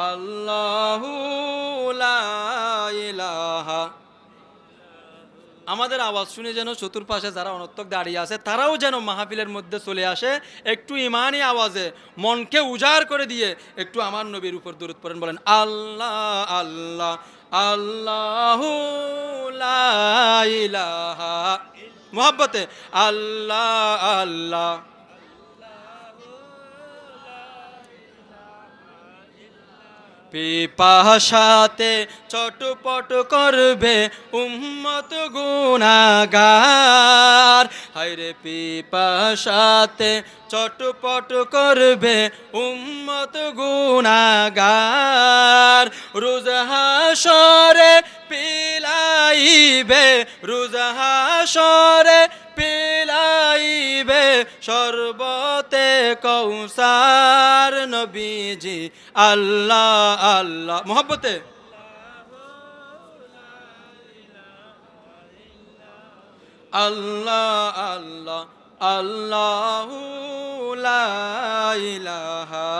আল্লাহু লা ইলাহা। আমাদের আওয়াজ শুনে যেন চতুর্পাশে যারা অনর্থক দাঁড়িয়ে আছে তারাও যেন মাহফিলের মধ্যে চলে আসে, একটু ইমানি আওয়াজে মনকে উজাড় করে দিয়ে একটু আমার নবীর উপর দরুদ পড়েন, বলেন আল্লাহ আল্লাহ আল্লাহু লা ইলাহা মুহাব্বতে আল্লাহ আল্লাহ। পিপাসাতে চটপট করবে উম্মত গুনাহগার, হায়রে পিপাসাতে চটপট করবে উম্মত গুনাহগার। রোজ হাসরে পিলাইবে, রোজ হাসরে পিলাইবে শরবতে কৌসার নবীজি আল্লাহ আল্লাহ মোহব্বতে আল্লাহ আল্লাহ আল্লাহু লা ইলাহা।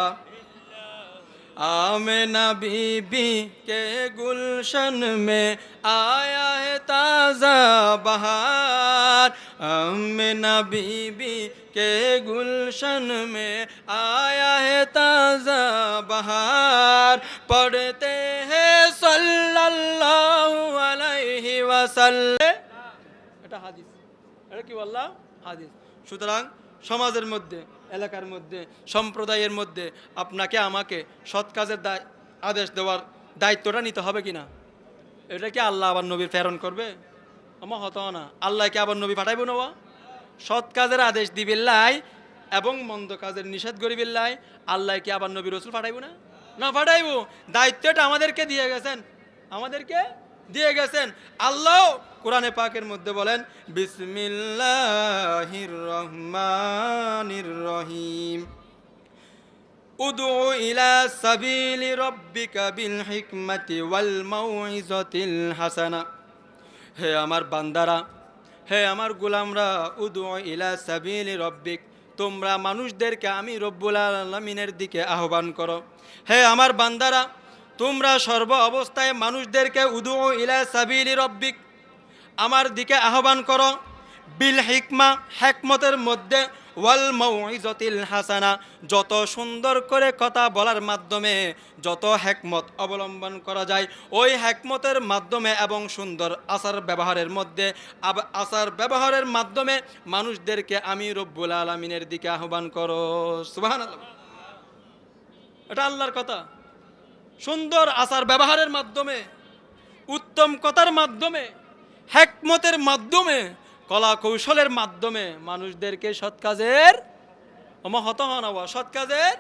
आमिना बीबी के गुलशन में आया है ताज़ा बहार, आमिना बीबी के गुलशन में आया है ताज़ा बहार। पढ़ते हैं सल्लल्लाहु अलैहि वसल्लम। এটা হাদিস, এটা কি বললাম? হাদিস। সুতরাং সমাজের মধ্যে, এলাকার মধ্যে, সম্প্রদায়ের মধ্যে আপনাকে আমাকে সৎ কাজের আদেশ দেওয়ার দায়িত্বটা নিতে হবে কিনা? এটা কি আল্লাহ আবার নবী প্রেরণ করবে? আমার হতো না। আল্লাহ কি আবার নবী পাঠাইব না? সৎ কাজের আদেশ দিবিল্লাই এবং মন্দ কাজের নিষেধ করিবিল্লাই আল্লাহ কি আবার নবী রসুল পাঠাইব না? না পাঠাইব। দায়িত্বটা আমাদেরকে দিয়ে গেছেন, আমাদেরকে দিয়ে গেছেন। আল্লাহ কোরআনে পাকের মধ্যে বলেন বিসমিল্লাহির রহমানির রহিম উদু ইলা সাবিলি রাব্বিকা বিল হিকমাতি ওয়াল মাউইজাতিল হাসানা। হে আমার বান্দারা, হে আমার গোলামরা, উদু ইলা সাবিলি রাব্বিক, তোমরা মানুষদেরকে আমি রব্বুল আলামিনের দিকে আহ্বান করো। হে আমার বান্দারা, তোমরা সর্ব অবস্থায় মানুষদেরকে উদু ইলা সাবিলি রাব্বিক, আমার দিকে আহ্বান করো। বিল হিকমা, হিকমতের মধ্যে, ওয়াল মাউইজাতিল হাসানা, যত সুন্দর করে কথা বলার মাধ্যমে যত হিকমত অবলম্বন করা যায় ওই হিকমতের মাধ্যমে এবং সুন্দর আচার ব্যবহারের মধ্যে, আচার ব্যবহারের মাধ্যমে মানুষদেরকে আমি রব্বুল আলামিনের দিকে আহ্বান করো। সুবহানাল্লাহ, এটা আল্লাহর কথা। সুন্দর আচার ব্যবহারের মাধ্যমে, উত্তম কথার মাধ্যমে, হিকমতের মাধ্যমে, কলা কৌশলের মাধ্যমে মানুষদেরকে সৎ কাজের সৎ কাজের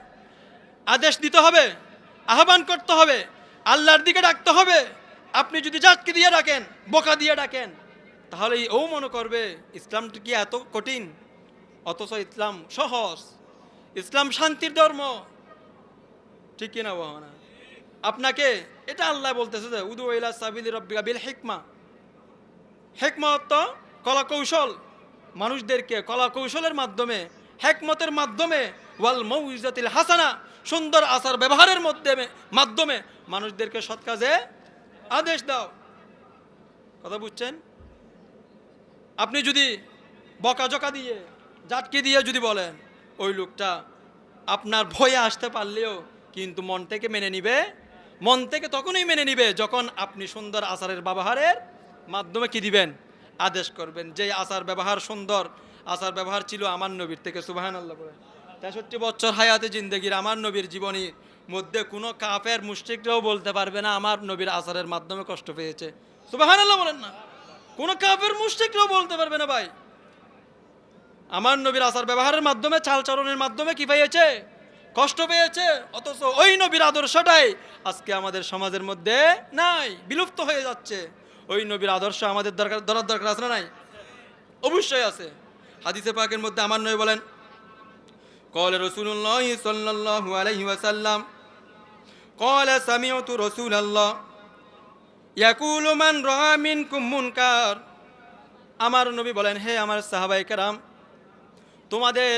আদেশ দিতে হবে, আহ্বান করতে হবে, আল্লাহর দিকে ডাকতে হবে। আপনি যদি জাতকে দিয়ে ডাকেন, বোকা দিয়ে ডাকেন, তাহলে ও মনে করবে ইসলামটা কি এত কঠিন, অথচ ইসলাম সহজ, ইসলাম শান্তির ধর্ম। ঠিক কিনা বহনা? আপনাকে এটা আল্লাহ বলতেছে যে উদু ইলা সাবিলি রাব্বিকা বিল হিকমা। হিকমত তো কলা কৌশল, মানুষদেরকে কলা কৌশলের মাধ্যমে, হিকমতের মাধ্যমে, ওয়াল মাউইজাতিল হাসানা, সুন্দর আচার ব্যবহারের মাধ্যমে মানুষদেরকে সৎ কাজে আদেশ দাও। কথা বুঝছেন? আপনি যদি বকাঝকা দিয়ে, জাটকি দিয়ে যদি বলেন, ওই লোকটা আপনার ভয়ে আসতে পারলেও কিন্তু মন থেকে মেনে নিবে। মন থেকে তখনই মেনে নিবে যখন আপনি সুন্দর আচারের ব্যবহারের মাধ্যমে কি দিবেন? আদেশ করবেন। যে আচার ব্যবহার সুন্দর আচার ব্যবহার ছিল আমার নবীর থেকে। সুবহানাল্লাহ বলেন। 63 বছর হায়াতে জিন্দেগির আমার নবীর জীবনীর মধ্যে কোনো কাফের মুশরিকরাও বলতে পারবে না আমার নবীর আচারের মাধ্যমে কষ্ট পেয়েছে। সুবহানাল্লাহ বলেন না? কোন কাফের মুশরিকরাও বলতে পারবে না ভাই। আমার নবীর আচার ব্যবহারের মাধ্যমে, চালচলনের মাধ্যমে কি পেয়েছে? কষ্ট পেয়েছে। অথচ ওই নবীর আদর্শটাই আজকে আমাদের সমাজের মধ্যে নাই, বিলুপ্ত হয়ে যাচ্ছে। ওই নবীর আদর্শ আমাদের ধরার দরকার আছে না নাই? অবশ্যই আছে। হাদিসে পাকের মধ্যে আমার নবী বলেন, ক্বালা রাসূলুল্লাহ সাল্লাল্লাহু আলাইহি ওয়াসাল্লাম, ক্বালা সামি'তু রাসূলাল্লাহ ইয়াকুলু মান রাআ মিনকুম মুনকার। আমার নবী বলেন, হে আমার সাহাবায়ে কেরাম, তোমাদের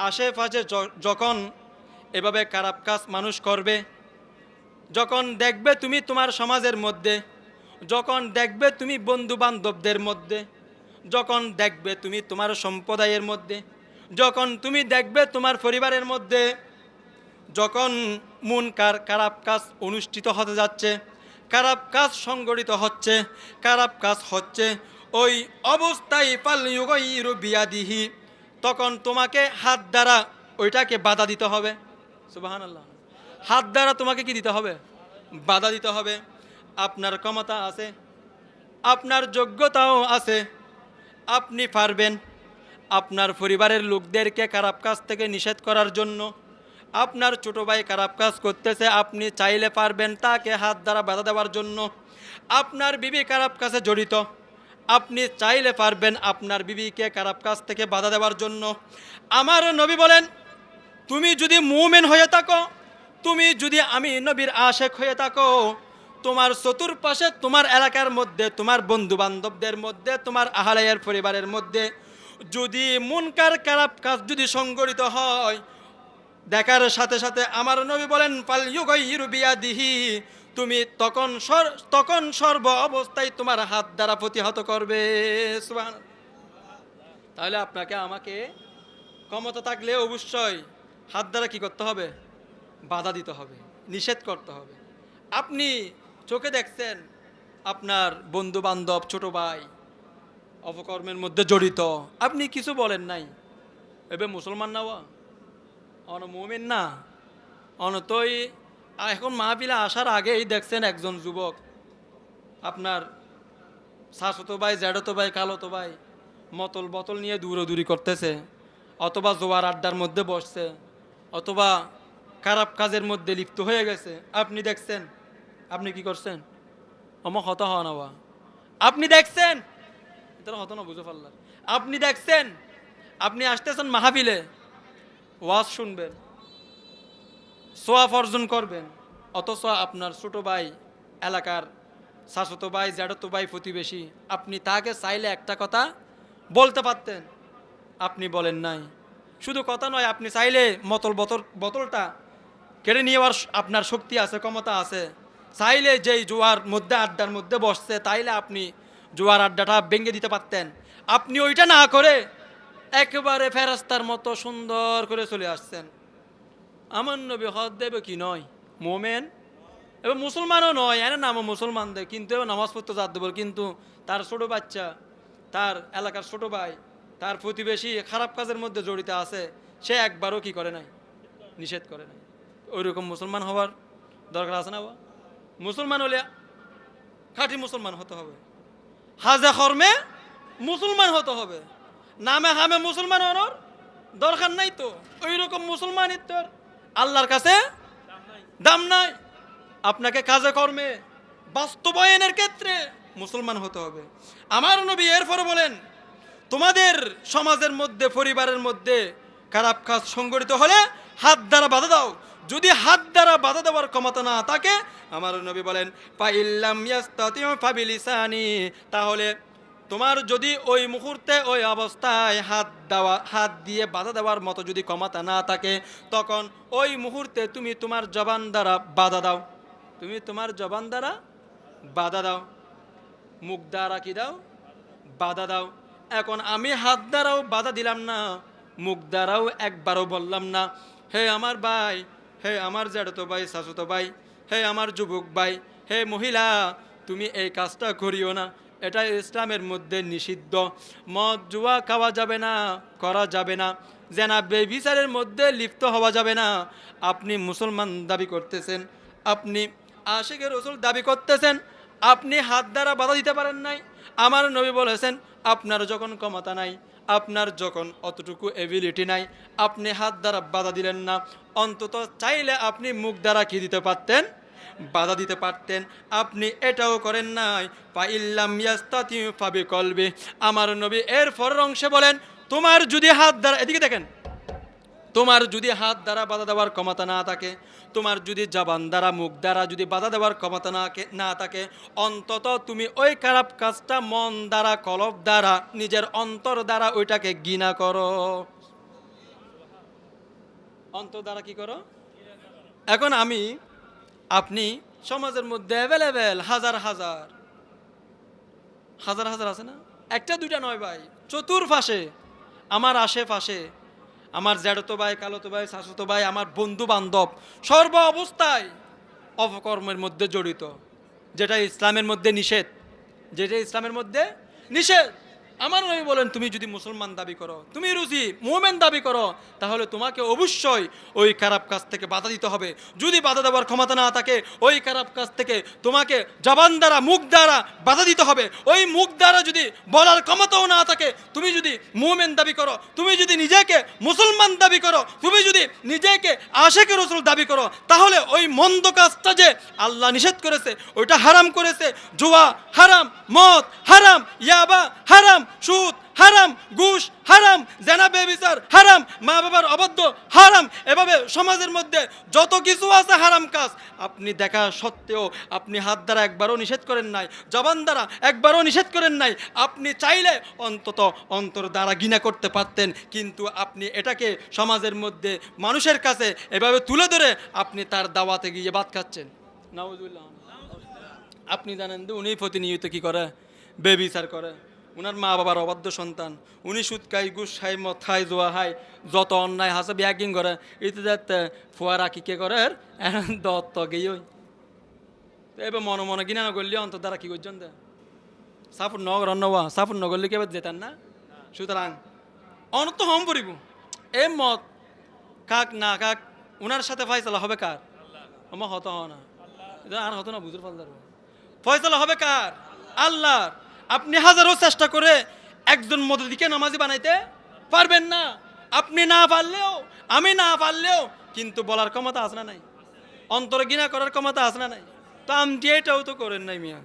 আশেপাশে যখন এভাবে খারাপ কাজ মানুষ করবে, যখন দেখবে তুমি তোমার সমাজের মধ্যে, যখন দেখবে তুমি বন্ধু বান্ধবদের মধ্যে, যখন দেখবে তুমি তোমার সম্প্রদায়ের মধ্যে, যখন তুমি দেখবে তোমার পরিবারের মধ্যে যখন মুনকার খারাপ কাজ অনুষ্ঠিত হতে যাচ্ছে, খারাপ কাজ সংগঠিত হচ্ছে, খারাপ কাজ হচ্ছে, ওই অবস্থায় ফালইয়ুগাইয়িরু বিয়াদিহি, তখন তোমাকে হাত দ্বারা ওইটাকে বাধা দিতে হবে। সুবহানাল্লাহ। হাত দ্বারা তোমাকে কি দিতে হবে? বাধা দিতে হবে। আপনার ক্ষমতা আছে, আপনার যোগ্যতাও আছে, আপনি পারবেন আপনার পরিবারের লোকদেরকে খারাপ কাজ থেকে নিষেধ করার জন্য। আপনার ছোট ভাই খারাপ কাজ করতেছে, আপনি চাইলে পারবেন তাকে হাত দ্বারা বাধা দেওয়ার জন্য। আপনার বিবি খারাপ কাজে জড়িত, আপনি চাইলে পারবেন আপনার বিবিকে খারাপ কাজ থেকে বাধা দেওয়ার জন্য। আমার নবী বলেন, তুমি যদি মুমিন হয়ে থাকো, তুমি যদি আমি নবীর আশেক হয়ে থাকো, তোমার চতুর্পাশে, তোমার এলাকার মধ্যে, তোমার বন্ধু বান্ধবদের মধ্যে, তোমার আহলায়ের পরিবারের মধ্যে যদি মুনকার খারাপ কাজ যদি সংগঠিত হয়, দেখার সাথে সাথে আমার নবী বলেন ফালইয়ুগাইয়িরু বিয়াদিহি, তুমি তখন সর্ব অবস্থায় তোমার হাত দ্বারা প্রতিহত করবে। সুবহানাল্লাহ। তাহলে আপনাকে আমাকে ক্ষমতা থাকলে অবশ্যই হাত দ্বারা কি করতে হবে? বাধা দিতে হবে, নিষেধ করতে হবে। আপনি চোখে দেখছেন আপনার বন্ধু বান্ধব, ছোট ভাই অপকর্মের মধ্যে জড়িত, আপনি কিছু বলেন নাই, এবে মুসলমান না অন মুমিন না, অনতই এখন মাহফিলে আসার আগেই দেখছেন একজন যুবক আপনার শাশুতো ভাই, জ্যাঠতো ভাই, খালতো ভাই মতল বোতল নিয়ে দূরদূরি করতেছে, অথবা জোয়ার আড্ডার মধ্যে বসছে, অথবা খারাপ কাজের মধ্যে লিপ্ত হয়ে গেছে। আপনি দেখছেন, আপনি কি করছেন? অমক হত হওয়া না, আপনি দেখছেন, এটা হতো না, বুঝে পারলাম। আপনি দেখছেন, আপনি আসতেছেন মাহফিলে, ওয়াজ শুনবেন, সোয়াব অর্জন করবেন, অথচ আপনার ছোট ভাই, এলাকার শাশুতো ভাই, জ্যাঠতো ভাই, প্রতিবেশী, আপনি তাকে চাইলে একটা কথা বলতে পারতেন, আপনি বলেন নাই। শুধু কথা নয়, আপনি চাইলে বোতলটা কেড়ে নেওয়ার আপনার শক্তি আছে, ক্ষমতা আছে। চাইলে যেই জোয়ার মধ্যে, আড্ডার মধ্যে বসছে, তাইলে আপনি জোয়ার আড্ডাটা ভেঙে দিতে পারতেন। আপনি ওইটা না করে একেবারে ফেরেশতার মতো সুন্দর করে চলে আসছেন। আমার নবী হদ দেবে কি নয় মোমেন, এবার মুসলমানও নয়, এর নামও মুসলমান দেয়, কিন্তু এবার নামাজ পড়তে যাত দেব, কিন্তু তার ছোট বাচ্চা, তার এলাকার ছোট ভাই, তার প্রতিবেশী খারাপ কাজের মধ্যে জড়িত আছে, সে একবারও কি করে নাই? নিষেধ করে নাই। ওই রকম মুসলমান হওয়ার দরকার আছে না? মুসলমান হলে খাঁটি মুসলমান হতে হবে, হাজে কর্মে মুসলমান হতে হবে, নামে হামে মুসলমান হওয়ার দরকার নাই। তো ওই রকম মুসলমানিত্বের আল্লাহর কাছে দাম নাই। আপনাকে কাজে কর্মে, বাস্তবায়নের ক্ষেত্রে মুসলমান হতে হবে। আমার নবী এরপরে বলেন, তোমাদের সমাজের মধ্যে, পরিবারের মধ্যে খারাপ কাজ সংগঠিত হলে হাত দ্বারা বাধা দাও। যদি হাত দ্বারা বাধা দেওয়ার ক্ষমতা না থাকে, আমার নবী বলেন ফাইল্লাম ইয়াস্তাতিউ ফাবিলিসানি, তাহলে তোমার যদি ওই মুহূর্তে, ওই অবস্থায় হাত দিয়ে বাধা দেওয়ার মতো যদি ক্ষমতা না থাকে, তখন ওই মুহূর্তে তুমি তোমার জবান দ্বারা বাধা দাও। তুমি তোমার জবান দ্বারা বাধা দাও, মুখ দ্বারা কি দাও? বাধা দাও। এখন আমি হাত দ্বারাও বাধা দিলাম না, মুখ দ্বারাও একবারও বললাম না, হে আমার ভাই, হে আমার জ্যাঠতো ভাই, শাশুতো ভাই, হে আমার যুবক ভাই, হে মহিলা, তুমি এই কাজটা করিও না, এটা ইসলামের মধ্যে নিষিদ্ধ। মদ জুয়া খাওয়া যাবে না, করা যাবে না, জেনা বেবিচারের মধ্যে লিপ্ত হওয়া যাবে না। আপনি মুসলমান দাবি করতেছেন, আপনি আশিকের রাসূল দাবি করতেছেন, আপনি হাত দ্বারা বাধা দিতে পারেন নাই। আমার নবী বলেছেন, আপনার যখন ক্ষমতা নাই, আপনার যখন অতটুকু এবিলিটি নাই, আপনি হাত দ্বারা বাধা দিলেন না, অন্তত চাইলে আপনি মুখ দ্বারা কি দিতে পারতেন, বাধা দিতে পারতেন। আপনি এটাও করেন নাই। ফা ইল্লাম ইয়াস্তাতি ফা বিকলবি। আমার নবী এর পরের অংশে বলেন, তোমার যদি হাত দ্বারা, এদিকে দেখেন, তোমার যদি হাত দ্বারা বাধা দেওয়ার ক্ষমতা না থাকে, তোমার যদি জবান দ্বারা মুখ দ্বারা যদি বাধা দেওয়ার ক্ষমতা না থাকে, অন্তত তুমি ওই খারাপ কাজটা মন দ্বারা, কলব দ্বারা, নিজের অন্তর দ্বারা ওইটাকে ঘৃণা করো। অন্তর দ্বারা কি করো? এখন আপনি সমাজের মধ্যে অ্যাভেলেবেল হাজার হাজার হাজার হাজার আছে না, একটা দুইটা নয় ভাই, চতুর্পাশে আমার আশেপাশে আমার জ্যাঠতো ভাই, কালতো ভাই, শাশুতো ভাই, আমার বন্ধু বান্ধব সর্ব অবস্থায় অপকর্মের মধ্যে জড়িত, যেটা ইসলামের মধ্যে নিষেধ, যেটা ইসলামের মধ্যে নিষেধ। আমার নবী বলেন, তুমি যদি মুসলমান দাবি করো, তুমি রুজি মুমিন দাবি করো, তাহলে তোমাকে অবশ্যই ওই খারাপ কাজ থেকে বাধা দিতে হবে। যদি বাধা দেওয়ার ক্ষমতা না থাকে, ওই খারাপ কাজ থেকে তোমাকে জবান দ্বারা, মুখ দ্বারা বাধা দিতে হবে। ওই মুখ দ্বারা যদি বলার ক্ষমতাও না থাকে, তুমি যদি মুমিন দাবি করো, তুমি যদি নিজেকে মুসলমান দাবি করো, তুমি যদি নিজেকে আশিকে রাসূল দাবি করো, তাহলে ওই মন্দ কাজটা যে আল্লাহ নিষেধ করেছে, ওইটা হারাম করেছে, জুয়া হারাম, মদ হারাম, ইয়াবা হারাম, সুদ হারাম, ঘুষ হারাম, জেনা ব্যভিচার হারাম, মা বাবার অবাধ্য হারাম, এভাবে সমাজের মধ্যে যত কিছু আছে হারাম কাজ, আপনি দেখা সত্ত্বেও আপনি হাত দ্বারা একবারও নিষেধ করেন নাই, জবান দ্বারা একবারও নিষেধ করেন নাই। আপনি চাইলে অন্তত অন্তর দ্বারা ঘৃণা করতে পারতেন, কিন্তু আপনি এটাকে সমাজের মধ্যে মানুষের কাছে এভাবে তুলে ধরে আপনি তার দাওয়াতে গিয়ে ভাত খাচ্ছেন। নাউজুবিল্লাহ। আপনি জানেন যে উনি প্রতিনিয়ত কি করে, বেবিচার করে, উনার মা বাবার অবাধ্য সন্তান, উনি সুদ খাই, ঘুষ খাই, মদ খাই, জোয়া খাই, যত অন্যায় হাসে ব্যাগিং করে, এতে যাতে ফুয়ারা কি কে করে দত্ত গেই ওই এবার মনে মনে কিনা না করলে অন্তর দ্বারা কি করছেন দে সাফুর নগর অন্নবা সাফুর নগরলে কেবার যেতেন না। সুতরাং অনত হম পড়িব এ মত কাক না কাক উনার সাথে ফয়সালা হবে কার? আমার হত হ না, আর হতো না, বুঝতে পারলাম। ফয়সালা হবে কার? আল্লাহর। আপনি হাজারো চেষ্টা করে একজন মদদিকে নামাজি বানাইতে পারবেন না। আপনি না পারলেও, আমি না পারলেও, কিন্তু বলার ক্ষমতা আছে না নাই? অন্তরে ঘৃণা করার ক্ষমতা আছে না নাই? তা আমি এটাও তো করেন নাই মিয়া,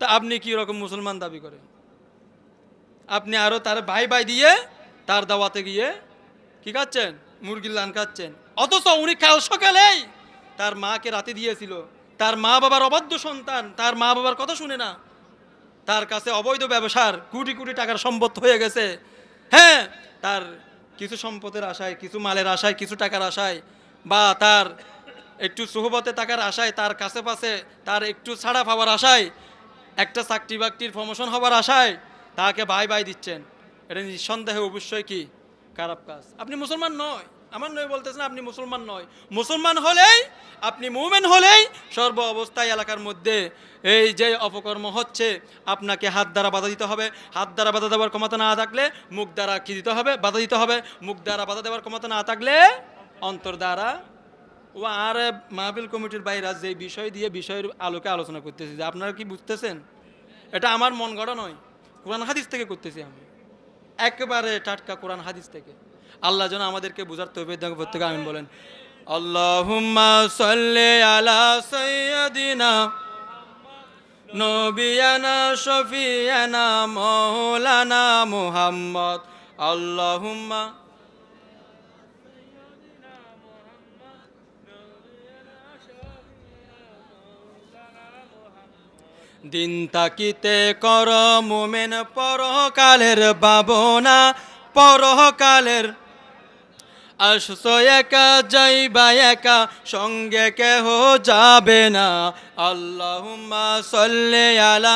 তা আপনি কি রকম মুসলমান দাবি করেন? আপনি আরো তার ভাই ভাই দিয়ে তার দাওয়াতে গিয়ে কি খাচ্ছেন? মুরগির লান খাচ্ছেন। অথচ উনি কাল সকালেই তার মাকে রাতে দিয়েছিল। তার মা বাবার অবাধ্য সন্তান, তার মা বাবার কথা শুনে না, তার কাছে অবৈধ ব্যবসার কোটি কোটি টাকার সম্পদ হয়ে গেছে। হ্যাঁ, তার কিছু সম্পদের আশায়, কিছু মালের আশায়, কিছু টাকার আশায়, বা তার একটু সুহবতে টাকার আশায়, তার কাছে পাশে তার একটু ছাড়া পাওয়ার আশায়, একটা চাকরি বাকরির প্রমোশন হবার আশায় তাকে ভাই ভাই দিচ্ছেন। এটা নিঃসন্দেহে অবশ্যই কি খারাপ কাজ। আপনি মুসলমান নয়, আমার নয় বলতেছেন আপনি মুসলমান নয়। মুসলমান হলেই, আপনি মুমিন হলেই সর্ব অবস্থায় এলাকার মধ্যে এই যে অপকর্ম হচ্ছে আপনাকে হাত দ্বারা বাধা দিতে হবে। হাত দ্বারা বাধা দেওয়ার ক্ষমতা না থাকলে মুখ দ্বারা কি দিতে হবে? বাধা দিতে হবে। মুখ দ্বারা বাধা দেওয়ার ক্ষমতা না থাকলে অন্তর দ্বারা। ও আর মাহফিল কমিটির বাইরে যে বিষয় দিয়ে বিষয়ের আলোকে আলোচনা করতেছি, যে আপনারা কি বুঝতেছেন? এটা আমার মন গড়া নয়, কোরআন হাদিস থেকে করতেছি আমি, একেবারে টাটকা কোরআন হাদিস থেকে। আল্লাহ যেন আমাদেরকে বুঝার তৌফিক দান করতে। আমিন বলেন। আল্লাহুম্মা সাল্লি আলা সাইয়্যিদিনা নবিয়ানা শফিয়ানা মাওলানা মুহাম্মদ। আল্লাহুম্মা দিন তাকিতে কর মুমিন পরকালের ভাবনা, পরকালের আসছো একা যাইবা একা, সঙ্গে কেহ যাবে না। আল্লাহুম্মা সাল্লি আলা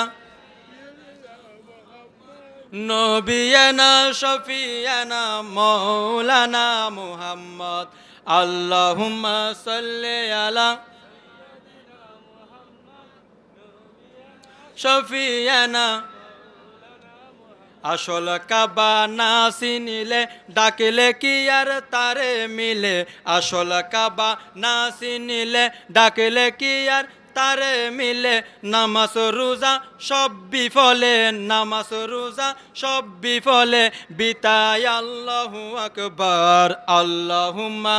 নবিয়ানা শফিয়ানা মাওলানা মুহাম্মদ। আল্লাহুম্মা সাল্লি আলা শফিয়ানা। আসল কাবা না চিনিলে ডাকিলে কি আর তারে মিলে? আসল কাবা না চিনিলে ডাকিলে কি আর তারে মিলে নামাজ রোজা সব বিফলে, নামাজ রোজা সব বিফলে, বিতায় আল্লাহু আকবার। আল্লাহুম্মা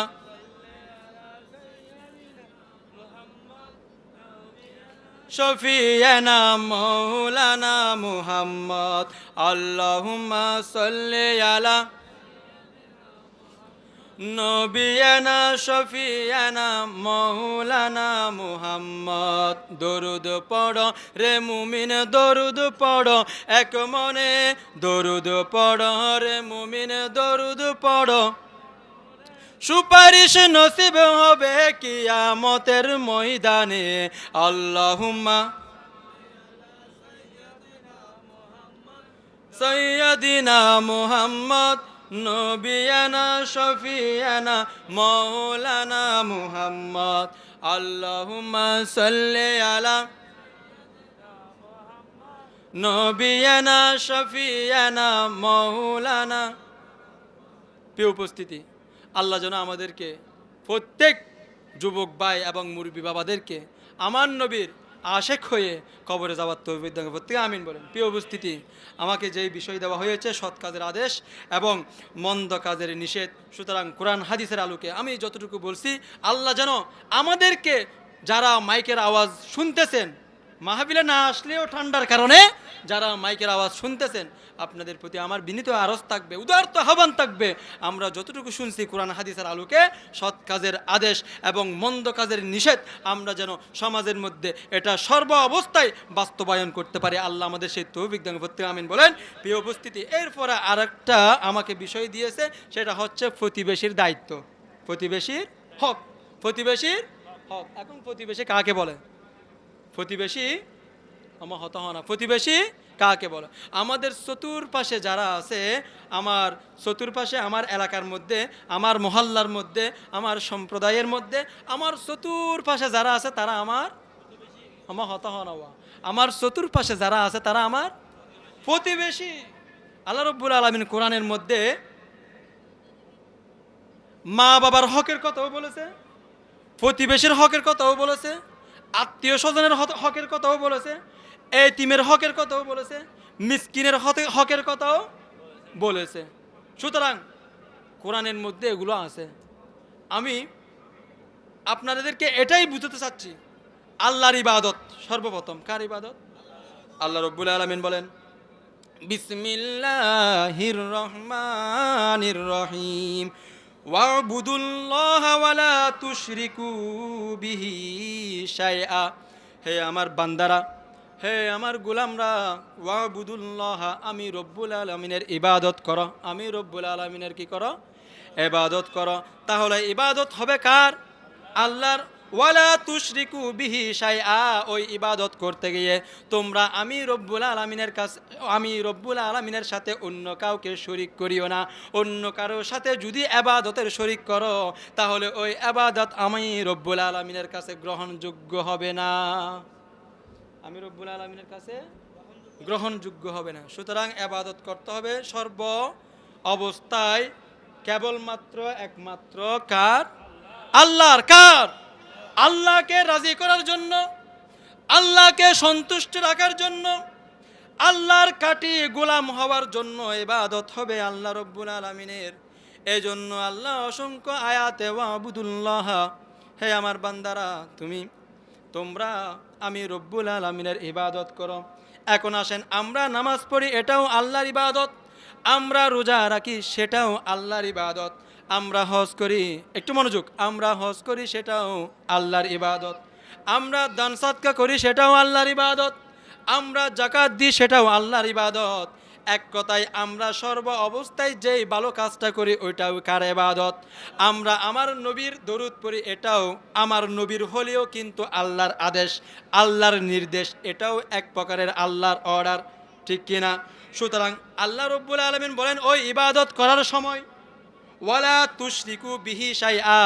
শফিয়ানা মাওলানা মুহাম্মদ, আল্লাহুম্মা সাল্লি আলা নবিয়ানা শফিয়ানা মাওলানা মুহাম্মদ। দরুদ পড়ো রে মুমিন দরুদ পড়ো, এক মনে দরুদ পড়ো রে মুমিন দরুদ পড়ো, সুপারিশ নসিব হবে কিয়ামতের ময়দানে। আল্লাহুম্মা সাইয়্যিদিনা মুহাম্মদ নবিয়ানা শফিয়ানা মাওলানা মুহাম্মদ, আল্লাহুম্মা সাল্লি আলা নবিয়ানা শফিয়ানা মাওলানা। প্রিয় উপস্থিতি, আল্লাহ যেন আমাদেরকে প্রত্যেক যুবক ভাই এবং মুরব্বী বাবাদেরকে আমার নবীর আশেক হয়ে কবরে যাওয়ার তৌফিক দান করেন। প্রত্যেকে আমিন বলেন। প্রিয় উপস্থিতি, আমাকে যেই বিষয় দেওয়া হয়েছে সৎ কাজের আদেশ এবং মন্দ কাজের নিষেধ, সুতরাং কোরআন হাদিসের আলোকে আমি যতটুকু বলছি, আল্লাহ যেন আমাদেরকে, যারা মাইকের আওয়াজ শুনতেছেন, মাহফিলে না আসলেও ঠান্ডার কারণে যারা মাইকের আওয়াজ শুনতেছেন, আপনাদের প্রতি আমার বিনীত আরজ থাকবে, উদারত আহ্বান থাকবে, আমরা যতটুকু শুনছি কোরআন হাদিসের আলোকে সৎ কাজের আদেশ এবং মন্দ কাজের নিষেধ আমরা যেন সমাজের মধ্যে এটা সর্ব অবস্থায় বাস্তবায়ন করতে পারি। আল্লাহ আমাদের সেই তৌফিক দান করতে আমিন বলেন। প্রিয় উপস্থিতি, এরপরে আরেকটা আমাকে বিষয় দিয়েছে, সেটা হচ্ছে প্রতিবেশীর দায়িত্ব, প্রতিবেশীর হক। প্রতিবেশীর হক, এখন প্রতিবেশী কাকে বলে? প্রতিবেশী আমার হত না, প্রতিবেশী কাকে বলে? আমাদের চতুর্পাশে যারা আছে, আমার চতুর্পাশে, আমার এলাকার মধ্যে, আমার মহল্লার মধ্যে, আমার সম্প্রদায়ের মধ্যে, আমার চতুর্পাশে যারা আছে তারা আমার হত না, আমার চতুর্পাশে যারা আছে তারা আমার প্রতিবেশী। আল্লাহ রাব্বুল আলামিন কোরআনের মধ্যে মা বাবার হকের কথাও বলেছে, প্রতিবেশীর হকের কথাও বলেছে, আত্মীয় স্বজনের হকের কথাও বলেছে, এতিমের হকের কথাও বলেছে, মিসকিনের হকের কথাও বলেছে। সুতরাং কোরআনের মধ্যে এগুলো আছে। আমি আপনাদেরকে এটাই বুঝাতে চাচ্ছি, আল্লাহর ইবাদত সর্বপ্রথম। কার ইবাদত? আল্লাহ রাব্বুল আলামিন বলেন, বিসমিল্লাহির রহমানির রহিম, ওয়াবুদুল্লাহা ওয়ালা তুশরিকু বিহি শাইআ। হে আমার বান্দারা, হে আমার গোলামরা, ওয়াবুদুল্লাহ, আমি রব্বুল আলামিনের ইবাদত করো। আমি রব্বুল আলামিনের কি করো? ইবাদত করো। তাহলে ইবাদত হবে কার? আল্লাহর। ওয়ালা তুশরিকু বিহি শাইআ, ওই ইবাদত করতে গিয়ে তোমরা আমি রব্বুল আলামিনের সাথে অন্য কাউকে শরীক করিও না। অন্য কারোর সাথে যদি ইবাদতের শরীক করো, তাহলে ওই ইবাদত আমি রব্বুল আলামিনের কাছে গ্রহণযোগ্য হবে না। আমি রব্বুল আলামিনের কাছে গ্রহণযোগ্য হবে না। সুতরাং ইবাদত করতে হবে সর্ব অবস্থায় কেবলমাত্র একমাত্র কার? আল্লাহর। কার? আল্লাহকে রাজি করার জন্য, আল্লাহকে সন্তুষ্ট রাখার জন্য, আল্লাহর কাটি গোলাম হওয়ার জন্য ইবাদত হবে আল্লাহ রব্বুল আলামিনের। এই জন্য আল্লাহ অসংখ্য আয়াতে ওয়াবুদুল্লাহ, হে আমার বান্দারা তোমরা আমি রব্বুল আলামিনের ইবাদত করো। এখন আসেন, আমরা নামাজ পড়ি, এটাও আল্লাহর ইবাদত। আমরা রোজা রাখি, সেটাও আল্লাহর ইবাদত। আমরা হজ করি, একটু মনোযোগ, আমরা হজ করি, সেটাও আল্লাহর ইবাদত। আমরা দান সাদকা করি, সেটাও আল্লাহর ইবাদত। আমরা যাকাত দিই, সেটাও আল্লাহর ইবাদত। এক কথায় আমরা সর্ব অবস্থায় যেই ভালো কাজটা করি ওইটাও কার ইবাদত? আমরা আমার নবীর দরুদ পড়ি, এটাও আমার নবীর হলেও কিন্তু আল্লাহর আদেশ, আল্লাহর নির্দেশ, এটাও এক প্রকারের আল্লাহর অর্ডার, ঠিক কিনা? সুতরাং আল্লাহ রব্বুল আলামিন বলেন, ওই ইবাদত করার সময় ওয়ালা তুশরিকু বিহি শাইআ,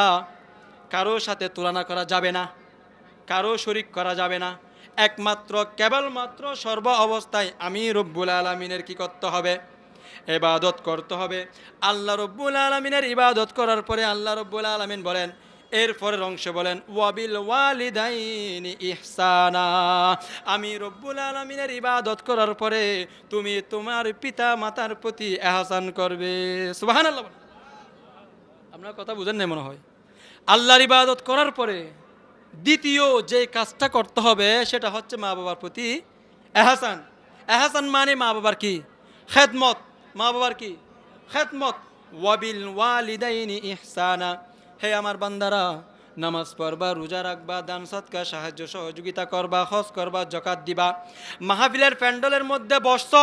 কারো সাথে তুলনা করা যাবে না, কারো শরীক করা যাবে না। একমাত্র কেবলমাত্র সর্ব অবস্থায় আমি রব্বুল আলামিনের কি করতে হবে? ইবাদত করতে হবে। আল্লাহ রব্বুল আলামিনের ইবাদত করার পরে আল্লাহ রব্বুল আলামিন বলেন, এরপরের অংশে বলেন ওয়াবিল ওয়ালিদাইনি ইহসানা, আমি রব্বুল আলামিনের ইবাদত করার পরে তুমি তোমার পিতা মাতার প্রতি এহসান করবে। সুবহানাল্লাহ। আপনার কথা বুঝেন না মনে হয়। আল্লাহর ইবাদত করার পরে দ্বিতীয় যে কাজটা করতে হবে সেটা হচ্ছে মা বাবার প্রতি এহসান। এহসান মানে মা বাবার কি খেদমত, মা বাবার কি খেদমত। ওয়াবিল ওয়ালিদাইনি ইহসানা, হে আমার বান্দারা, নামাজ পড়বা, রোজা রাখবা, দান সদকা সাহায্য সহযোগিতা করবা, হজ করবা, জাকাত দিবা। মাহফিলের প্যান্ডেলের মধ্যে বসছ,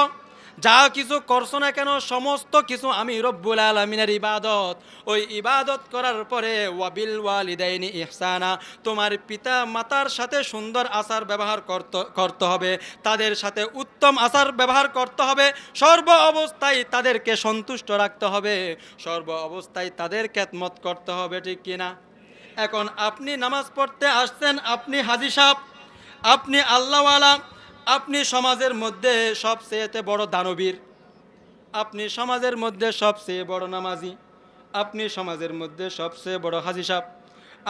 যা কিছু করছো না কেন সমস্ত কিছু আমি রব্বুল আলামিনের ইবাদত। ওই ইবাদত করার পরে ওয়াবিল ওয়ালিদাইনি ইহসানা, তোমার পিতা মাতার সাথে সুন্দর আচার ব্যবহার করতে হবে, তাদের সাথে উত্তম আচার ব্যবহার করতে হবে, সর্ব অবস্থায় তাদেরকে সন্তুষ্ট রাখতে হবে, সর্ব অবস্থায় তাদের খেদমত করতে হবে, ঠিক কিনা? এখন আপনি নামাজ পড়তে আসছেন, আপনি হাজী সাহেব, আপনি আল্লাহওয়ালা, আপনি সমাজের মধ্যে সবচেয়ে বড় দানবীর, আপনি সমাজের মধ্যে সবচেয়ে বড় নামাজি, আপনি সমাজের মধ্যে সবচেয়ে বড় হাজী সাহেব।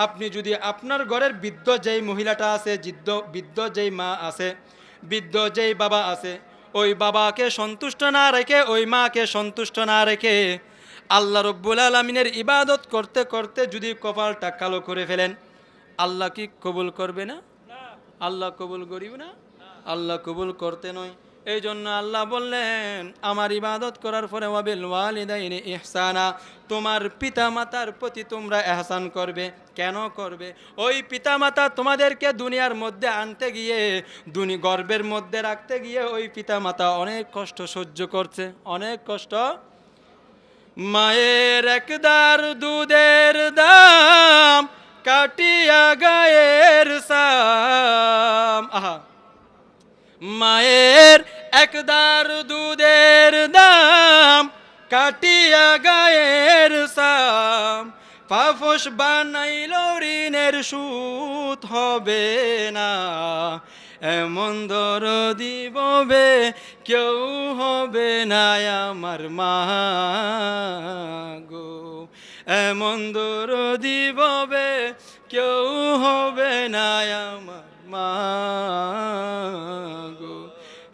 আপনি যদি আপনার ঘরের বৃদ্ধ যেই মহিলাটা আছে, বৃদ্ধ যেই মা আছে, বৃদ্ধ যেই বাবা আছে, ওই বাবাকে সন্তুষ্ট না রেখে, ওই মাকে সন্তুষ্ট না রেখে আল্লাহ রব্বুল আলামিনের ইবাদত করতে করতে যদি কপালটা কালো করে ফেলেন, আল্লাহ কি কবুল করবে না? আল্লাহ কবুল করিব না? আল্লাহ কবুল করতে নয়। এই জন্য আল্লাহ বললেন আমার ইবাদত করার পরে ওয়াবিল ওয়ালিদাইনি ইহসানা, তোমার পিতা মাতার প্রতি তোমরা এহসান করবে। কেন করবে? ওই পিতা মাতা তোমাদেরকে দুনিয়ার মধ্যে আনতে গিয়ে, গর্ভের মধ্যে রাখতে গিয়ে ওই পিতা মাতা অনেক কষ্ট সহ্য করছে, অনেক কষ্ট। মায়ের একদার দুধের দাম কাটিয়া গায়ের সাম, আহা, মায়ের একদার দুধের দাম কাটিয়া গায়ের সাম, পাফস বানাইল ঋণের সুদ হবে না, এমন দরদি ববে কেউ হবে না আমার মা গো, এমন দরদি ববে কেউ হবে না আমার মা গো।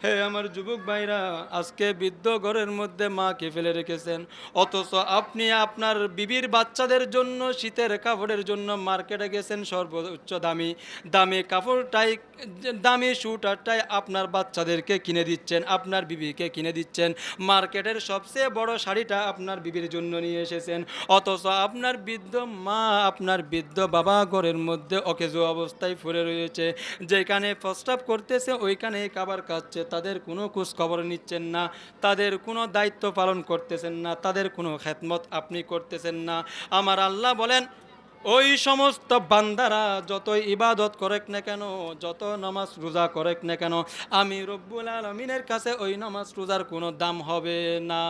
হে আমার যুবক ভাইরা, আজকে বৃদ্ধ ঘরের মধ্যে মাকে ফেলে রেখেছেন, অথচ আপনি আপনার বিবির বাচ্চাদের জন্য শীতের কাপড়ের জন্য মার্কেটে গেছেন, সর্বোচ্চ দামি দামি কাপড়টাই, দামি স্যুটারটাই আপনার বাচ্চাদেরকে কিনে দিচ্ছেন, আপনার বিবিকে কিনে দিচ্ছেন, মার্কেটের সবচেয়ে বড় শাড়িটা আপনার বিবির জন্য নিয়ে এসেছেন, অথচ আপনার বৃদ্ধ মা, আপনার বৃদ্ধ বাবা ঘরের মধ্যে অকেজো অবস্থায় পড়ে রয়েছে, যেখানে প্রস্রাব করতেছে ওইখানে খাবার খাচ্ছে, তাদের কোনো খোঁজ খবর নিচ্ছেন না, তাদের কোনো দায়িত্ব পালন করতেছেন না, তাদের কোনো খেদমত আপনি করতেছেন না। আমার আল্লাহ বলেন ওই সমস্ত বান্দারা যতই ইবাদত করেক না কেন, যত নামাজ রোজা করেক না কেন, আমি রব্বুল আলামিনের কাছে ওই নামাজ রোজার কোনো দাম হবে না,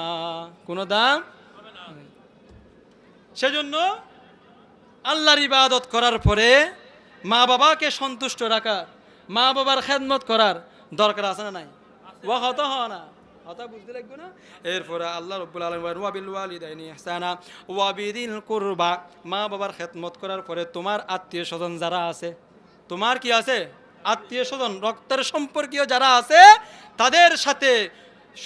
কোনো দাম। সেজন্য আল্লাহর ইবাদত করার পরে মা বাবাকে সন্তুষ্ট রাখার, মা বাবার খেদমত করার দরকার আছে না নাই? ওয়া হত হয় না, কথা বুঝতে লাগবে না? এরপরে আল্লাহ রব্বুল আলামিন ওয়াবিল ওয়ালিদাইনি ইহসানা ওয়াবিদিল কুরবা, মা বাবার খেদমত করার পরে তোমার আত্মীয় স্বজন যারা আছে, তোমার কি আছে আত্মীয় স্বজন, রক্তের সম্পর্কীয় যারা আছে, তাদের সাথে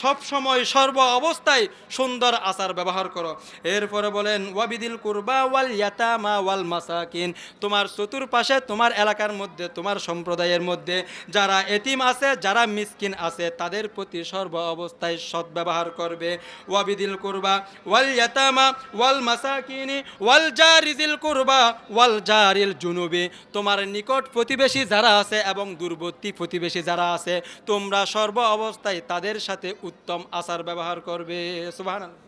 সব সময় সর্ব অবস্থায় সুন্দর আচার ব্যবহার করো। এরপরে বলেন ওয়াবিদিল কুরবা ওয়াল ইয়াতামা ওয়াল মাসাকিন, তোমার চতুর্পাশে, তোমার এলাকার মধ্যে, তোমার সম্প্রদায়ের মধ্যে যারা এতিম আছে, যারা মিসকিন আছে, তাদের প্রতি সর্ব অবস্থায় সৎ ব্যবহার করবে। ওয়াবিদিল কুরবা ওয়াল ইয়াতামা ওয়াল মাসাকিনি ওয়াল জারিজিল কুরবা ওয়াল জারিল জুনুবি, তোমার নিকট প্রতিবেশী যারা আছে এবং দূরবর্তী প্রতিবেশী যারা আছে, তোমরা সর্ব অবস্থায় তাদের সাথে উত্তম আচার ব্যবহার করবে। সুবহানাল্লাহ।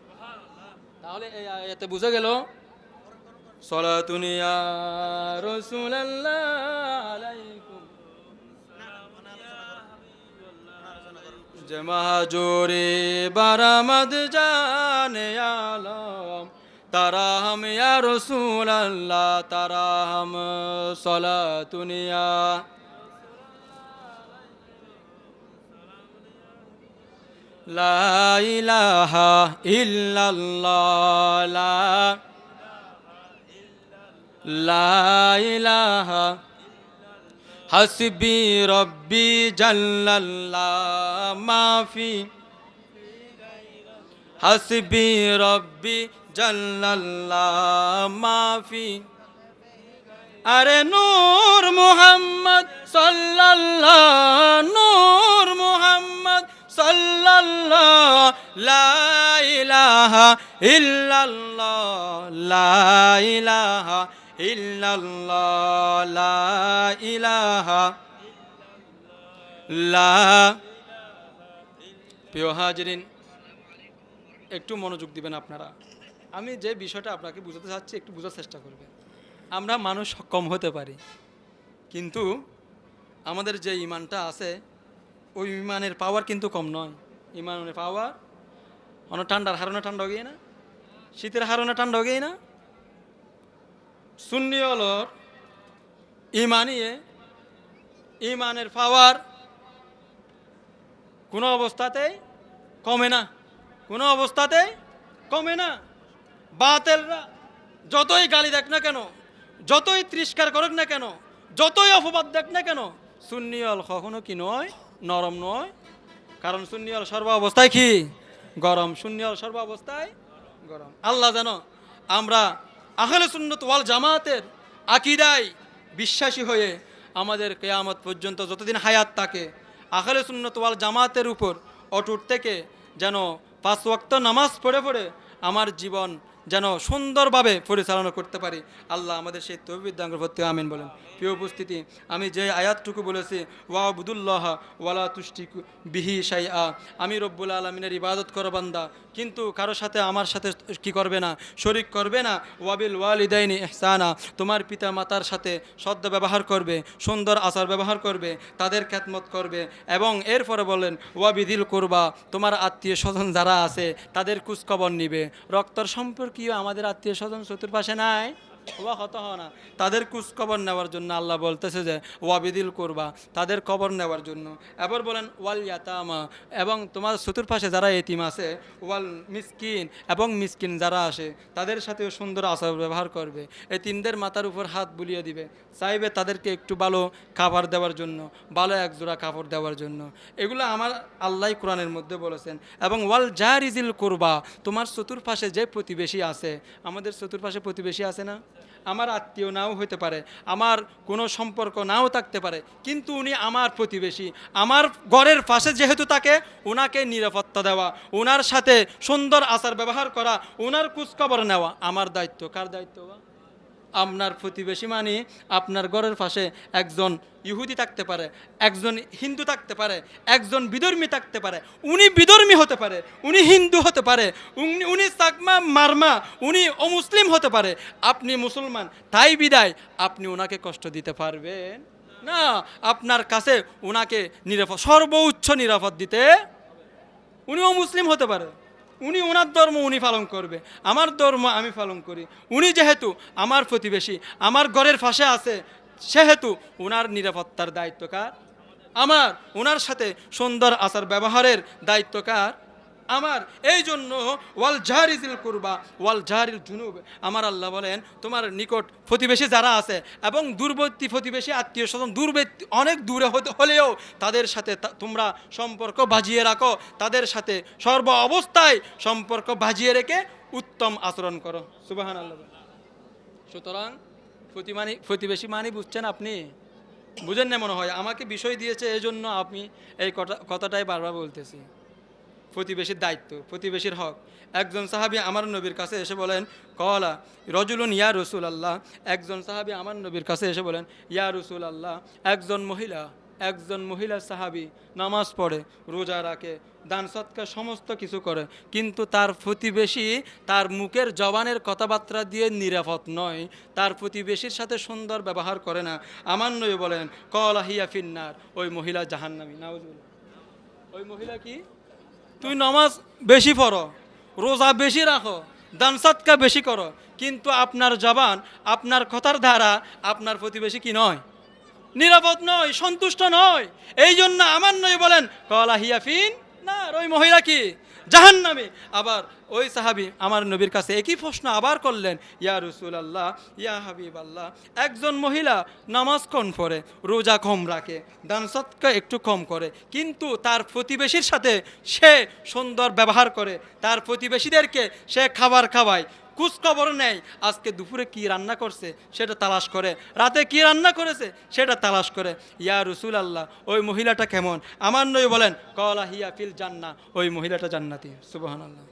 তাহলে এই আয়াতে বুঝা গেল সালাতুন ইয়া রাসূলুল্লাহ আলাইকুম জমাজোরে বারামদ জানে আলম, তারা হাম ইয়া রাসূলুল্লাহ, তারা হাম সালাতুন ইয়া লা ইলাহা ইল্লাল্লাহ, লা লা ইলাহা হাসবি রব্বি জাল্লাল্লাহ মাফি হাসবি রব্বি জাল্লাল্লাহ মাফি আরে নূর মুহাম্মদ সাল্লাল্লাহ নূর মুহাম্মদ সাল্লাল্লাহ লা ইলাহা ইল্লাল্লাহ লা ইলাহা ইল্লাল্লাহ লা ইলাহা লা প্রিয় হাজিরিন একটু মনোযোগ দিবেন আপনারা আমি যে বিষয়টা আপনাকে বুঝাতে চাচ্ছি একটু বোঝার চেষ্টা করবেন আমরা মানুষ কম হতে পারি কিন্তু আমাদের যে ইমানটা আছে ওই ইমানের পাওয়ার কিন্তু কম নয় ইমানের পাওয়ার অনেক ঠান্ডার হারণে ঠান্ডা হয়ে না শীতের হারণে ঠান্ডা হয়ে না সুন্নি হলর ইমানিয়ে ইমানের পাওয়ার কোনো অবস্থাতেই কমে না কোনো অবস্থাতেই কমে না বাতেলরা যতই গালি দেখ না কেন যতই তিরস্কার করুক না কেন যতই অপবাদ দেখ না কেন সুন্নিয়ল কখনো কি নয় নরম নয় কারণ সুন্নিয়ল সর্ব অবস্থায় কি গরম সুন্নিয়ল সর্ব অবস্থায় গরম আল্লাহ জানো আমরা আহলে সুন্নাত ওয়াল জামাতের আকীদায় বিশ্বাসী হয়ে আমাদের কিয়ামত পর্যন্ত যতদিন হায়াত থাকে আহলে সুন্নাত ওয়াল জামাতের উপর অটুট থেকে যেন 5 ওয়াক্ত নামাজ পড়ে পড়ে আমার জীবন যেন সুন্দরভাবে পরিচালনা করতে পারি আল্লাহ আমাদের সেই তৌফিক দান করুন প্রত্যেকে আমিন বলেন প্রিয় উপস্থিতি আমি যে আয়াতটুকু বলেছি ওয়াবুদুল্লাহ ওয়ালা তুশরিকু বিহি শাইআ আমি রব্বুল আলামিনের ইবাদত করো বান্দা কিন্তু কারো সাথে আমার সাথে কি করবে না শরীক করবে না ওয়াবিল ওয়ালিদাইনি ইহসানা তোমার পিতা মাতার সাথে সদ্য ব্যবহার করবে সুন্দর আচার ব্যবহার করবে তাদের খেদমত করবে এবং এরপরে বলেন ওয়াবিদিল কুরবা তোমার আত্মীয় স্বজন যারা আছে তাদের খোঁজখবর নিবে রক্তর সম্পর্কীয় আমাদের আত্মীয় স্বজন চতুর্পাশে নাই হত না তাদের খোঁজখবর নেওয়ার জন্য আল্লাহ বলতেছে যে ওয়াবিদিল করবা তাদের কবর নেওয়ার জন্য এবার বলেন ওয়াল ইয়াতামা এবং তোমার চতুর্পাশে যারা এতিম আছে ওয়াল মিসকিন এবং মিসকিন যারা আসে তাদের সাথেও সুন্দর আচার ব্যবহার করবে এতিমদের মাথার উপর হাত বুলিয়ে দিবে চাইবে তাদেরকে একটু ভালো খাবার দেওয়ার জন্য ভালো একজোড়া কাপড় দেওয়ার জন্য এগুলো আমার আল্লাহ কোরআনের মধ্যে বলেছেন এবং ওয়াল জারিজিল করবা তোমার চতুর্পাশে যে প্রতিবেশী আছে আমাদের চতুর্পাশে প্রতিবেশী আছে না আমার আত্মীয় নাও হতে পারে আমার কোনো সম্পর্ক নাও থাকতে পারে কিন্তু উনি আমার প্রতিবেশী আমার ঘরের পাশে যেহেতু তাকে ওনাকে নিরাপত্তা দেওয়া ওনার সাথে সুন্দর আচার ব্যবহার করা ওনার খোঁজখবর নেওয়া আমার দায়িত্ব কার দায়িত্ব আপনার প্রতিবেশী মানে আপনার ঘরের পাশে একজন ইহুদি থাকতে পারে একজন হিন্দু থাকতে পারে একজন বিধর্মী থাকতে পারে উনি বিধর্মী হতে পারে উনি হিন্দু হতে পারে উনি চাকমা মারমা উনি অমুসলিম হতে পারে আপনি মুসলমান তাই বিদায় আপনি ওনাকে কষ্ট দিতে পারবেন না আপনার কাছে ওনাকে নিরাপদ সর্বোচ্চ নিরাপদ দিতে উনি অমুসলিম হতে পারে উনি ওনার ধর্ম উনি পালন করবে আমার ধর্ম আমি পালন করি উনি যেহেতু আমার প্রতিবেশী আমার ঘরের পাশে আছে সেহেতু ওনার নিরাপত্তার দায়িত্ব কার আমার ওনার সাথে সুন্দর আচার ব্যবহারের দায়িত্ব কার আমার এই জন্য ওয়াল জারিজিল কুরবা ওয়াল জারিল জুনুব আমার আল্লাহ বলেন তোমার নিকট প্রতিবেশী যারা আছে এবং দূরবর্তী প্রতিবেশী আত্মীয় স্বজন দূরবর্তী অনেক দূরে হলেও তাদের সাথে তোমরা সম্পর্ক বাজিয়ে রাখো তাদের সাথে সর্ব অবস্থায় সম্পর্ক বাজিয়ে রেখে উত্তম আচরণ করো সুবহানাল্লাহ সুতরাং প্রতিবেশী মানি বুঝছেন আপনি বুঝেন না মনে হয় আমাকে বিষয় দিয়েছে এই জন্য আমি এই কথাটাই বারবার বলতেছি প্রতিবেশীর দায়িত্ব প্রতিবেশীর হক একজন সাহাবী আমার নবীর কাছে এসে বলেন কলা রজুলুন ইয়া রসুল আল্লাহ একজন সাহাবী আমার নবীর কাছে এসে বলেন ইয়া রসুল আল্লাহ একজন মহিলা সাহাবী নামাজ পড়ে রোজা রাখে দান সৎকার সমস্ত কিছু করে কিন্তু তার প্রতিবেশী তার মুখের জবানের কথাবার্তা দিয়ে নিরাপদ নয় তার প্রতিবেশীর সাথে সুন্দর ব্যবহার করে না আমার নবী বলেন কলা হিয়া ফিন্নার ওই মহিলা জাহান্নামী নাউজুবিল্লাহ ওই মহিলা কি তুই নামাজ বেশি পড়ো রোজা বেশি রাখো দান সৎকা বেশি করো কিন্তু আপনার জবান আপনার কথার দ্বারা আপনার প্রতিবেশী কি নয় নিরাপদ নয় সন্তুষ্ট নয় এই জন্য আমার নয় বলেন কলা হিয়াফিন না ওই মহিলা কি জাহান্নামে। আবার ওই সাহাবী আমার নবীর কাছে একই প্রশ্ন আবার করলেন, ইয়া রাসূলুল্লাহ, ইয়া হাবিবাল্লাহ, একজন মহিলা নামাজ কম পড়ে, রোজা কম রাখে, দান সদকা একটু কম করে, কিন্তু তার প্রতিবেশীর সাথে সে সুন্দর ব্যবহার করে, তার প্রতিবেশীদেরকে সে খাবার খাওয়ায়, খোঁজখবর নেয়, আজকে দুপুরে কি রান্না করছে সেটা তালাশ করে, রাতে কি রান্না করেছে সেটা তালাশ করে। ইয়া রাসূলুল্লাহ, ওই মহিলাটা কেমন? আমার নবী বলেন, ক্বালা হিয়া ফিল জান্নাহ, ওই মহিলাটা জান্নাতি। সুবহানাল্লাহ।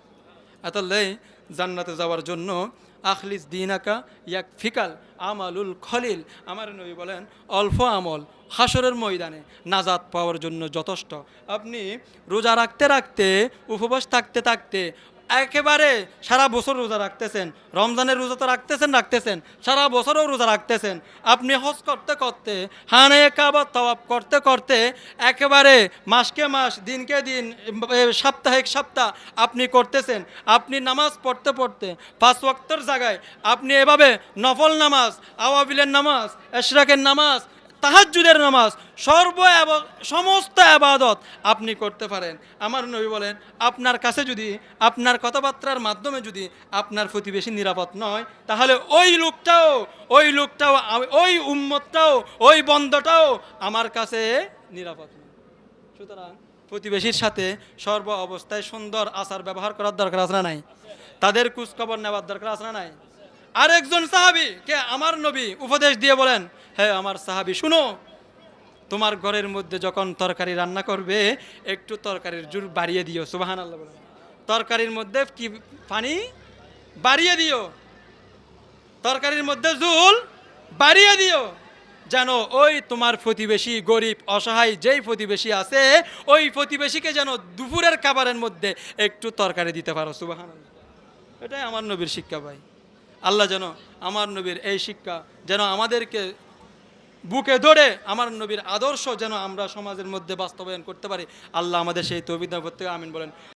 আতাল্লাই, জান্নাতে যাওয়ার জন্য আখলিস দিনাকা ইয়াক ফিকাল আমালুল খলিল, আমার নবী বলেন অল্প আমল হাসরের ময়দানে নাজাত পাওয়ার জন্য যথেষ্ট। আপনি রোজা রাখতে রাখতে, উপবাস থাকতে থাকতে, একেবারে সারা বছর রোজা রাখতেছেন, রমজানের রোজা তো রাখতেছেন, সারা বছরও রোজা রাখতেছেন, আপনি হজ করতে করতে, হানে কাবা তওয়াব করতে করতে, একেবারে মাসকে মাস, দিনকে দিন, সাপ্তাহিক সপ্তাহ আপনি করতেছেন, আপনি নামাজ পড়তে পড়তে 5 ওয়াক্তের জায়গায় আপনি এভাবে নফল নামাজ, আওয়াবিলের নামাজ, এশরাকের নামাজ, তাহাজ্জুদের নামাজ, সমস্ত আবাদত আপনি করতে পারেন। আমার নবী বলেন, আপনার কাছে যদি, আপনার কথাবার্তার মাধ্যমে যদি আপনার প্রতিবেশী নিরাপদ নয়, তাহলে ওই লোকটাও, ওই উম্মতটাও, ওই বন্ধটাও আমার কাছে নিরাপদ নয়। সুতরাং প্রতিবেশীর সাথে সর্ব অবস্থায় সুন্দর আচার ব্যবহার করার দরকার আছে না নাই? তাদের খোঁজখবর নেওয়ার দরকার আছে না নাই? আরেকজন সাহাবী কে আমার নবী উপদেশ দিয়ে বলেন, হে আমার সাহাবী, শুনো, তোমার ঘরের মধ্যে যখন তরকারি রান্না করবে, একটু তরকারির জোর বাড়িয়ে দিও। সুবহানাল্লাহ বলেন। তরকারির মধ্যে কি পানি বাড়িয়ে দিও, তরকারির মধ্যে ঝোল বাড়িয়ে দিও, যেন ওই তোমার প্রতিবেশী, গরিব অসহায় যেই প্রতিবেশী আছে, ওই প্রতিবেশীকে যেন দুপুরের খাবারের মধ্যে একটু তরকারি দিতে পারো। সুবহানাল্লাহ। এটাই আমার নবীর শিক্ষা ভাই। আল্লাহ যেন আমার নবীর এই শিক্ষা যেন আমাদেরকে বুকে ধরে, আমার নবীর আদর্শ যেন আমরা সমাজের মধ্যে বাস্তবায়ন করতে পারি। আল্লাহ আমাদের সেই তৌফিক দান করতে, আমিন বলেন।